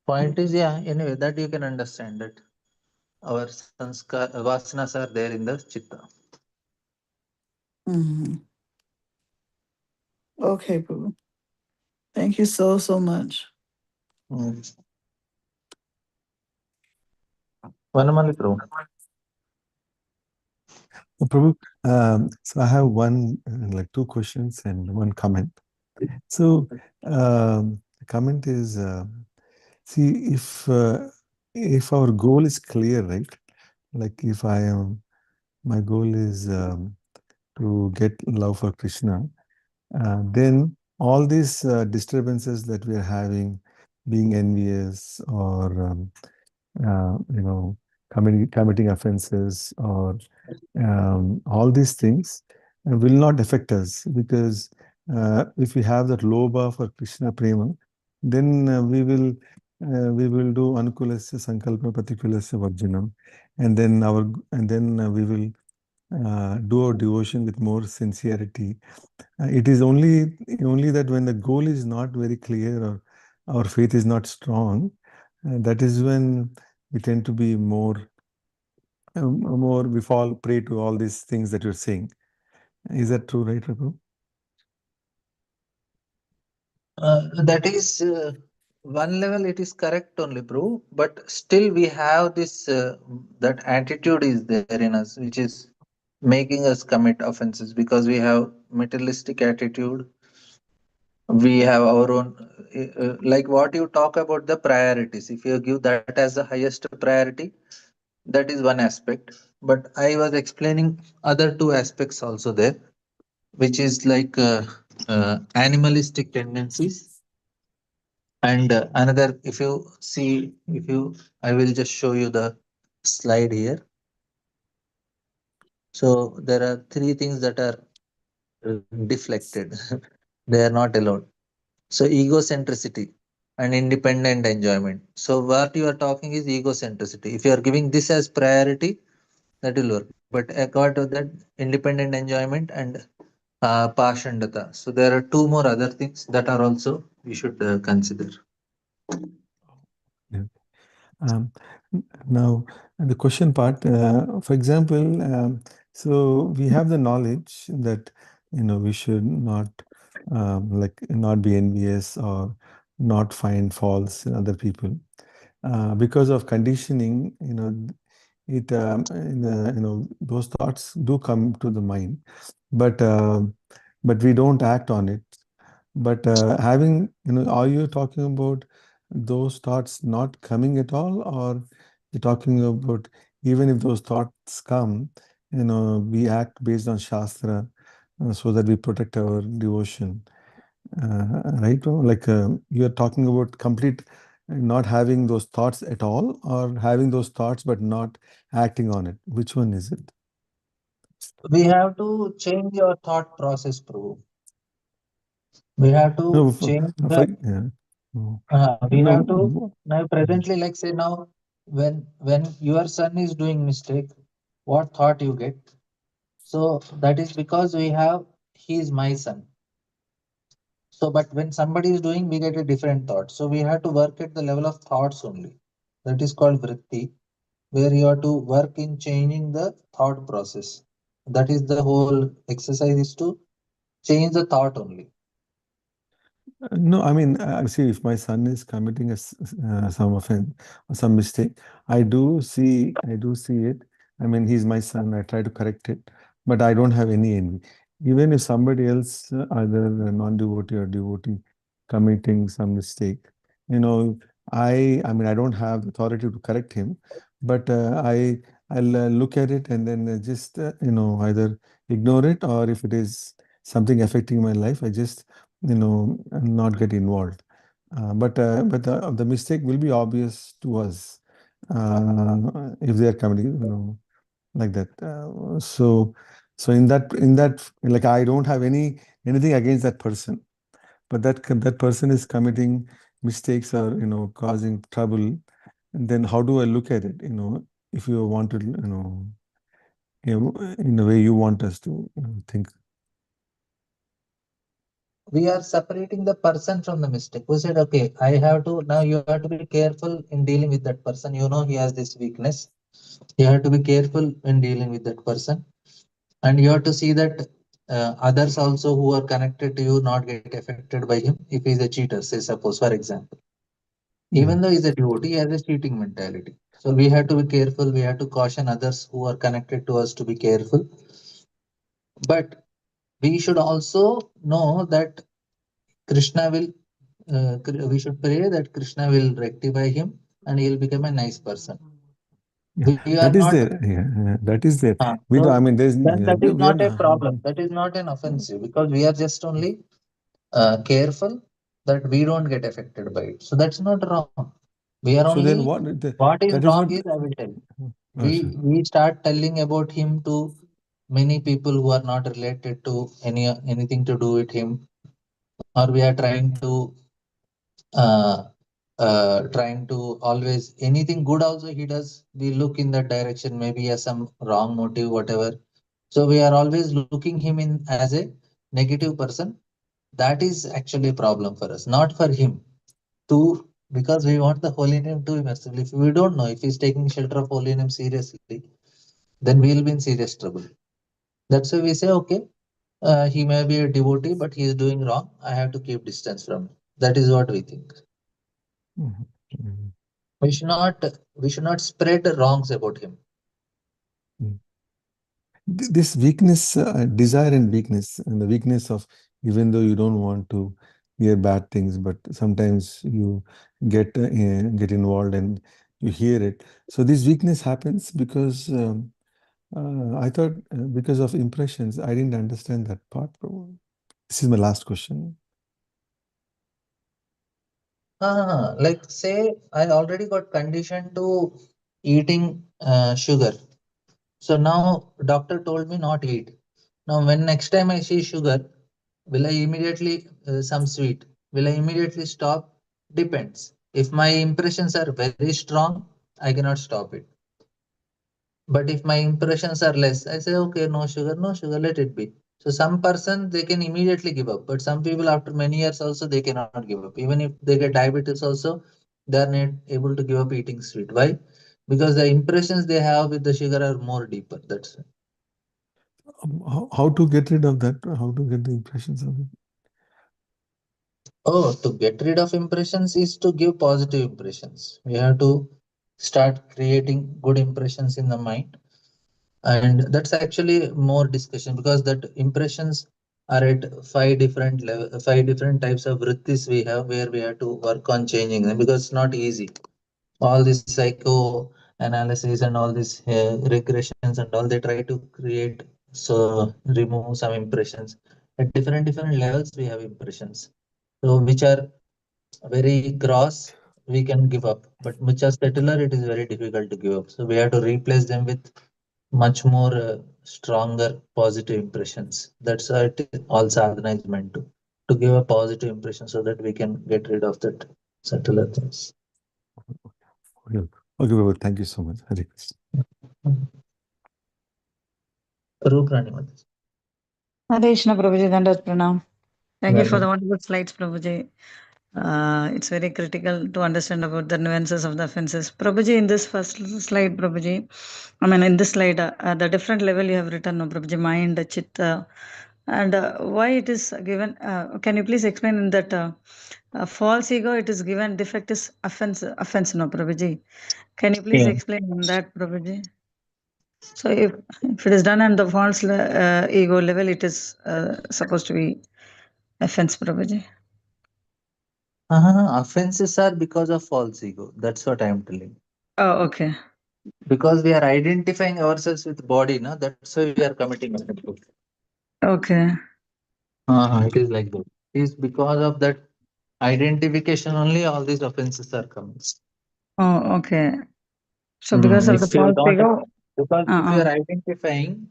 point is, yeah. Anyway, that you can understand that our sanskar vasanas are there in the chitta. Mhm. Okay, Prabhu. Thank you so much. Mm. Vanamali Prabhu. Prabhu, so I have like two questions and one comment. So the comment is, see, if our goal is clear, right? Like if my goal is to get love for Krishna, then all these disturbances that we are having, being envious or committing offenses or all these things will not affect us, because if we have that lobha for Krishna prema, then we will do anukulasya sankalpa patikulasya varjanam, and then we will do our devotion with more sincerity. It is only that when the goal is not very clear or our faith is not strong, that is when we tend to be more we fall prey to all these things that you're saying. Is that true, right, Raghu? That is one level. It is correct only, bro. But still, we have this that attitude is there in us, which is making us commit offenses because we have materialistic attitude. We have our own, like what you talk about the priorities. If you give that as the highest priority, that is one aspect. But I was explaining other two aspects also there, which is like animalistic tendencies. And another, if you see, I will just show you the slide here. So there are three things that are deflected. They are not allowed. So egocentricity and independent enjoyment. So what you are talking is egocentricity. If you are giving this as priority, that will work. But according to that, independent enjoyment and pashandata. So there are two more other things that are also we should consider. Yeah. Now, the question part, for example, so we have the knowledge that we should not not be envious or not find faults in other people. because of conditioning, those thoughts do come to the mind, but we don't act on it. But are you talking about those thoughts not coming at all, or you're talking about even if those thoughts come, we act based on Shastra, so that we protect our devotion, right? Like you're talking about complete not having those thoughts at all, or having those thoughts but not acting on it. Which one is it? We have to change your thought process, Prabhu. We have to No, change yeah. No, we have to no. now presently, like say now, when your son is doing mistake, what thought you get? So that is because we have he is my son. So, but when somebody is doing, we get a different thought. So we have to work at the level of thoughts only. That is called vritti, where you have to work in changing the thought process. That is the whole exercise is to change the thought only. No, I mean, see, if my son is committing some offense or some mistake, I do see it. I mean, he's my son. I try to correct it, but I don't have any envy. Even if somebody else, either a non-devotee or devotee, committing some mistake, I mean, I don't have authority to correct him, but I'll look at it and then just, either ignore it, or if it is something affecting my life, I just and not get involved. But the mistake will be obvious to us if they are committing, like that. So in that, like, I don't have anything against that person, but that person is committing mistakes, or causing trouble. And then how do I look at it? If you want to, in the way you want us to think. We are separating the person from the mistake. We said, okay, I have to now you have to be careful in dealing with that person. You know he has this weakness. You have to be careful in dealing with that person, and you have to see that others also who are connected to you not get affected by him. If he's a cheater, say suppose for example, Yeah. even though he's a devotee, he has a cheating mentality. So we have to be careful. We have to caution others who are connected to us to be careful. But we should also know that Krishna will. We should pray that Krishna will rectify him and he'll become a nice person. Yeah, We are that is not. there. Yeah, that is there. We don't. I So mean, there's. then that is We are not a not. problem. That is not an offensive because we are just only careful that we don't get affected by it. So that's not wrong. We are So then, only what is that is wrong what. is I will tell. Sure. We start telling about him to many people who are not related to anything to do with him, or we are uh, trying to always anything good also he does. We look in that direction. Maybe he has some wrong motive, whatever. So we are always looking him in as a negative person. That is actually a problem for us, not for him. To because we want the holy name to be merciful. If we don't know if he's taking shelter of holy name seriously, then we'll be in serious trouble. That's why we say, okay, he may be a devotee, but he is doing wrong. I have to keep distance from him. That is what we think. Mhm. Mhm. We should not spread wrongs about him. This weakness, desire and weakness, and the weakness of, even though you don't want to hear bad things, but sometimes you get involved and you hear it. So this weakness happens because I thought because of impressions. I didn't understand that part, probably. This is my last question. Like say I already got conditioned to eating sugar. So now doctor told me not eat. Now when next time I see sugar, will I immediately some sweet? Will I immediately stop? Depends. If my impressions are very strong, I cannot stop it. But if my impressions are less, I say okay, no sugar, no sugar, let it be. So some person they can immediately give up, but some people after many years also they cannot give up. Even if they get diabetes also, they are not able to give up eating sweet. Why? Because the impressions they have with the sugar are more deeper. That's why. How to get rid of that? How to get the impressions of it? Oh, to get rid of impressions is to give positive impressions. We have to start creating good impressions in the mind. And that's actually more discussion because that impressions are at five different types of vrittis we have where we have to work on changing them because it's not easy. All this psycho analysis and all these regressions and all, they try to create, so remove some impressions at different levels. We have impressions, so which are very gross, we can give up, but which are settler, it is very difficult to give up. So we have to replace them with much more stronger positive impressions. That's what all sadhana is meant to give a positive impression so that we can get rid of that subtler things. Okay, okay, Prabhu, thank you so much. Hare Krishna. Rukrani Mataji. Hare Krishna, Prabhuji, Dandat Pranam. Thank you for the Well, wonderful slides, Prabhuji. It's very critical to understand about the nuances of the offenses. Prabhuji, in this first slide, Prabhuji, I mean, in this slide, the different level you have written, no, Prabhuji, mind, chitta, and why it is given. Can you please explain in that false ego, it is given defect is offense, no, Prabhuji? Can you please yeah. explain on that, Prabhuji? So if it is done on the false ego level, it is supposed to be offense, Prabhuji. Offenses are because of false ego. That's what I am telling. Oh, okay. Because we are identifying ourselves with body, no? That's why we are committing offense. Okay. It is like that. It is because of that identification only all these offenses are coming. Oh, okay. So because of the If you false don't, ego, because if you uh, are identifying,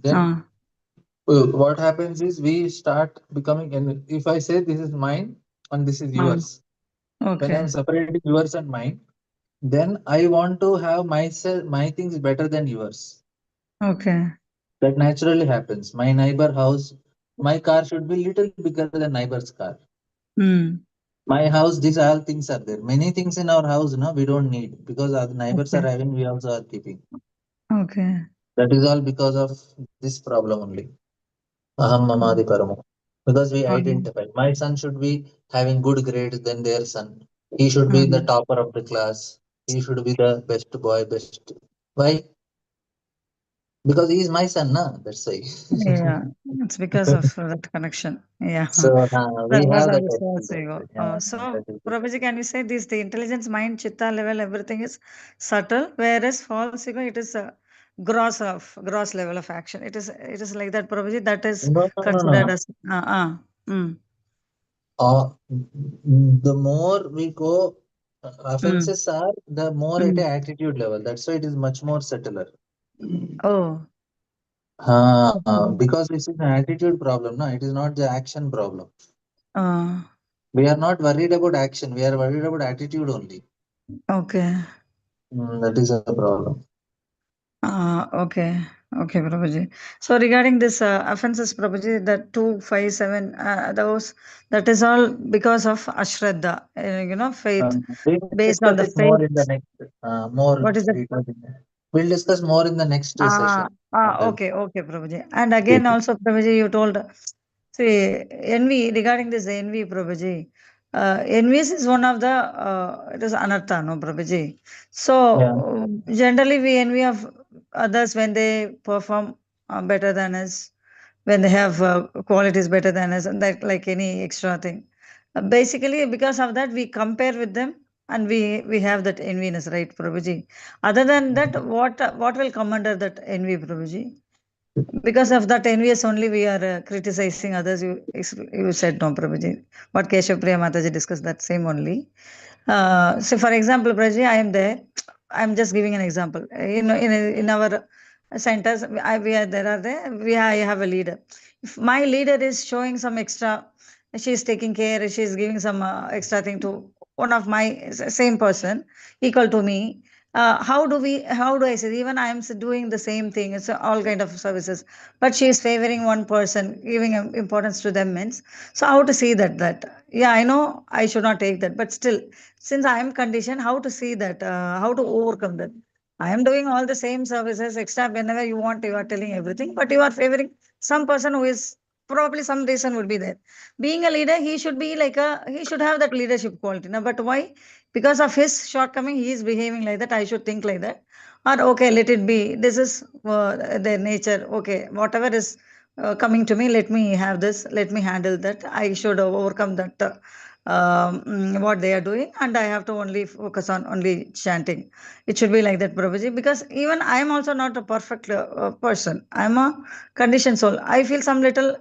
then uh, what happens is we start becoming. And if I say this is mine and this is uh, yours, when okay. I'm separating yours and mine, then I want to have myself, my things better than yours. Okay. That naturally happens. My neighbor house, my car should be little bigger than neighbor's car. Mm. My house, these all things are there. Many things in our house, no, we don't need because our neighbors are Okay. having, we also are keeping. Okay. That is all because of this problem only. Aham mamadi paramo. Because we Um, identify. My son should be having good grades than their son. He should be the um, topper of the class. He should be the best boy, best. Why? Because he is my son, na. That's why. yeah, it's because of that connection. Yeah. So we Because have of that the false experience. ego. Yeah, So, that is it. Prabhuji, can we say this? The intelligence, mind, chitta level, everything is subtle, whereas false ego, it is a gross level of action. It is like that, Prabhuji. That is No, no, no, considered no. as mm, The more we go, mm. offenses are the more at a Mm. attitude level. That's why it is much more subtler. Oh, okay. Because this is an attitude problem, no? It is not the action problem. Uh, We are not worried about action. We are worried about attitude only. okay. That is a problem. Okay. Okay, Prabhuji. So regarding this offenses, Prabhuji, that 257, that is all because of Ashraddha, faith, We'll based on discuss the it more faith. in the next, more What is it? details. We'll discuss more in the next session. Okay, okay, Prabhuji. And again, also, Prabhuji, you told, see, envy, regarding this envy, Prabhuji, envy is one of the, it is anartha, no, Prabhuji. Yeah. So, generally, we envy of others when they perform better than us, when they have qualities better than us, and that like any extra thing. Basically, because of that, we compare with them and we have that enviness, right, Prabhuji? Other than that, what will come under that envy, Prabhuji? Because of that envious only we are criticizing others. You said no, Prabhuji. What Keshav Priya Mataji discussed, that same only. So, for example, Prabhuji, I am there. I'm just giving an example. In our centers, I have a leader. If my leader is showing some extra, she's taking care, she's giving some extra thing to one of my same person equal to me. How do I say, even I am doing the same thing, it's all kind of services, but she is favoring one person, giving importance to them means, so how to see that, yeah, I know I should not take that, but still, since I am conditioned, how to see that, how to overcome that? I am doing all the same services extra, whenever you want, you are telling everything, but you are favoring some person who is probably some reason would be there. Being a leader, he should be like he should have that leadership quality. Now, but why? Because of his shortcoming, he is behaving like that. I should think like that. Or okay, let it be. This is their nature. Okay, whatever is coming to me, let me have this. Let me handle that. I should overcome that. What they are doing, and I have to only focus on only chanting. It should be like that, Prabhuji, because even I am also not a perfect person. I'm a conditioned soul. I feel some little,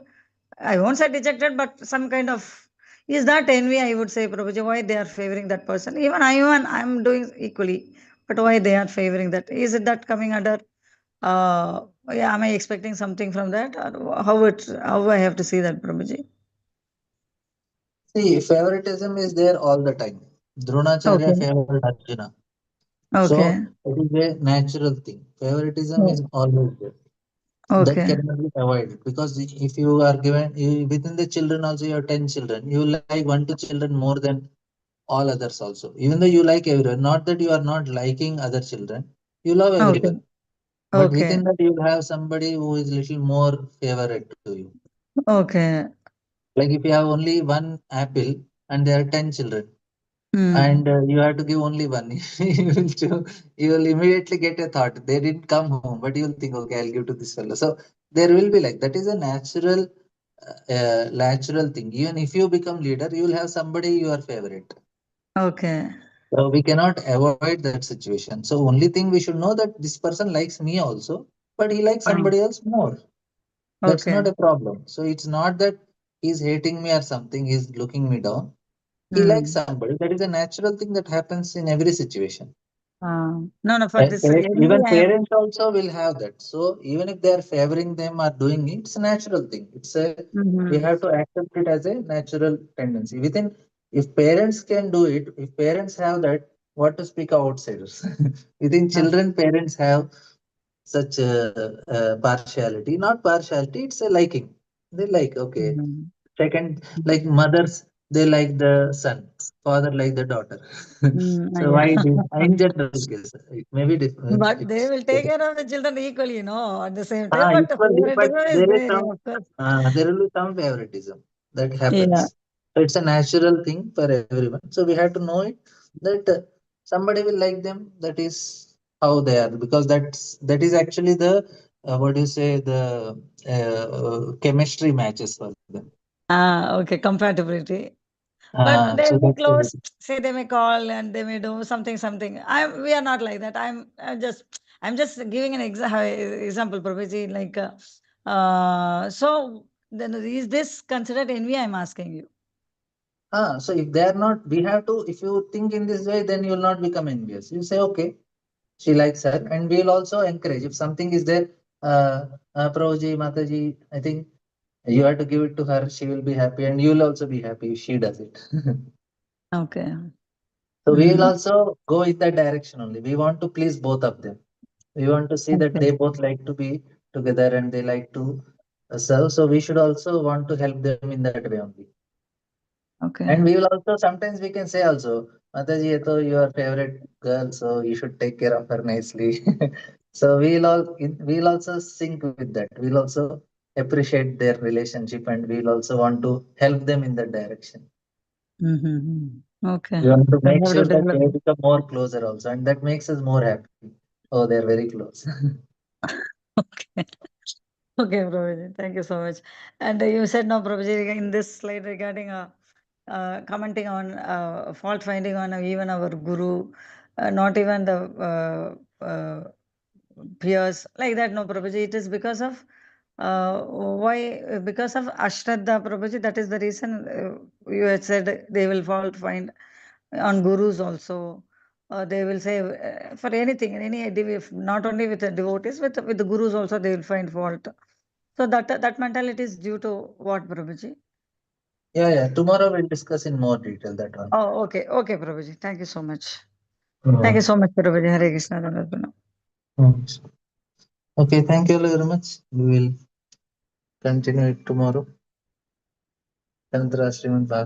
I won't say dejected, but some kind of, is that envy, I would say, Prabhuji, why they are favoring that person. Even I'm doing equally, but why they are favoring that? Is it that coming under, yeah, am I expecting something from that? Or how I have to see that, Prabhuji? See, favoritism is there all the time. Dronacharya Okay. favored Arjuna. Okay. So it is a natural thing. Favoritism Oh, is always there. That okay. cannot be avoided, because if you are given within the children also, you have 10 children, you like one to children more than all others also, even though you like everyone. Not that you are not liking other children, you love Okay. everyone, but Okay. within that you will have somebody who is little more favorite to you. Okay. Like if you have only one apple and there are 10 children, Hmm. and you have to give only one, you will immediately get a thought, they didn't come home, but you will think, okay, I'll give to this fellow. So there will be like that is a natural thing. Even if you become leader, you will have somebody your favorite. Okay. So we cannot avoid that situation. So only thing we should know that this person likes me also, but he likes somebody else more. That's Okay. not a problem. So it's not that he's hating me or something, he's looking me down. He likes Hmm. somebody. That is a natural thing that happens in every situation. No, no, for this envy, Even I am. parents also will have that. So even if they are favoring them or doing it, it's a natural thing. We Mhm. have to accept it as a natural tendency. If parents can do it, if parents have that, what to speak of outsiders? Within children, parents have such partiality. Not partiality, it's a liking. They like, okay. Mhm. Second, like mothers, they like the son, father like the daughter. So Yeah. why this? In general case, it may be different. But they will take care of the children equally, at the same time. Ah, But the equally, but favoritism is there is there, yeah, some of course. there will be some favoritism that Yeah. happens. So it's a natural thing for everyone. So we have to know it, that somebody will like them. That is how they are, because that is actually the what do you say, the chemistry matches for them. Okay, compatibility. But So they'll be that's the close. reason. Say they may call and they may do something, something. We are not like that. I'm just giving an example, Prabhuji. Like, so then is this considered envy? I'm asking you. So if they are not, we have to, if you think in this way, then you will not become envious. You say, okay, she likes her, and we will also encourage. If something is there, Prabhuji, Mataji, I think you have to give it to her. She will be happy, and you will also be happy if she does it. Okay. So we will Mm. also go in that direction only. We want to please both of them. We want to see that Okay. they both like to be together and they like to serve. So we should also want to help them in that way only. Okay. And we will also sometimes we can say also, Mataji, ye to your favorite girl, so you should take care of her nicely. So we'll also sync with that. We'll also appreciate their relationship, and we'll also want to help them in that direction. Okay. We want to I make have to sure that develop. they become more closer also, and that makes us more happy. Oh, they're very close. Okay. Okay, Prabhuji. Thank you so much. And you said no, Prabhuji, in this slide regarding commenting on fault finding on even our guru, not even the peers like that. No, Prabhuji. It is because of why? Because of Ashraddha, Prabhuji. That is the reason you had said they will fault find on gurus also. They will say for anything, not only with the devotees, with the gurus also they will find fault. So that mentality is due to what, Prabhuji? Yeah. Tomorrow we'll discuss in more detail that one. Oh, okay, okay, Prabhuji. Thank you so much. Thank you Mm. so much, Prabhuji. Hare Krishna. Dandavat. Mm. Okay, thank you very much. We will continue it tomorrow. Tantra Srimad Bhagavatam.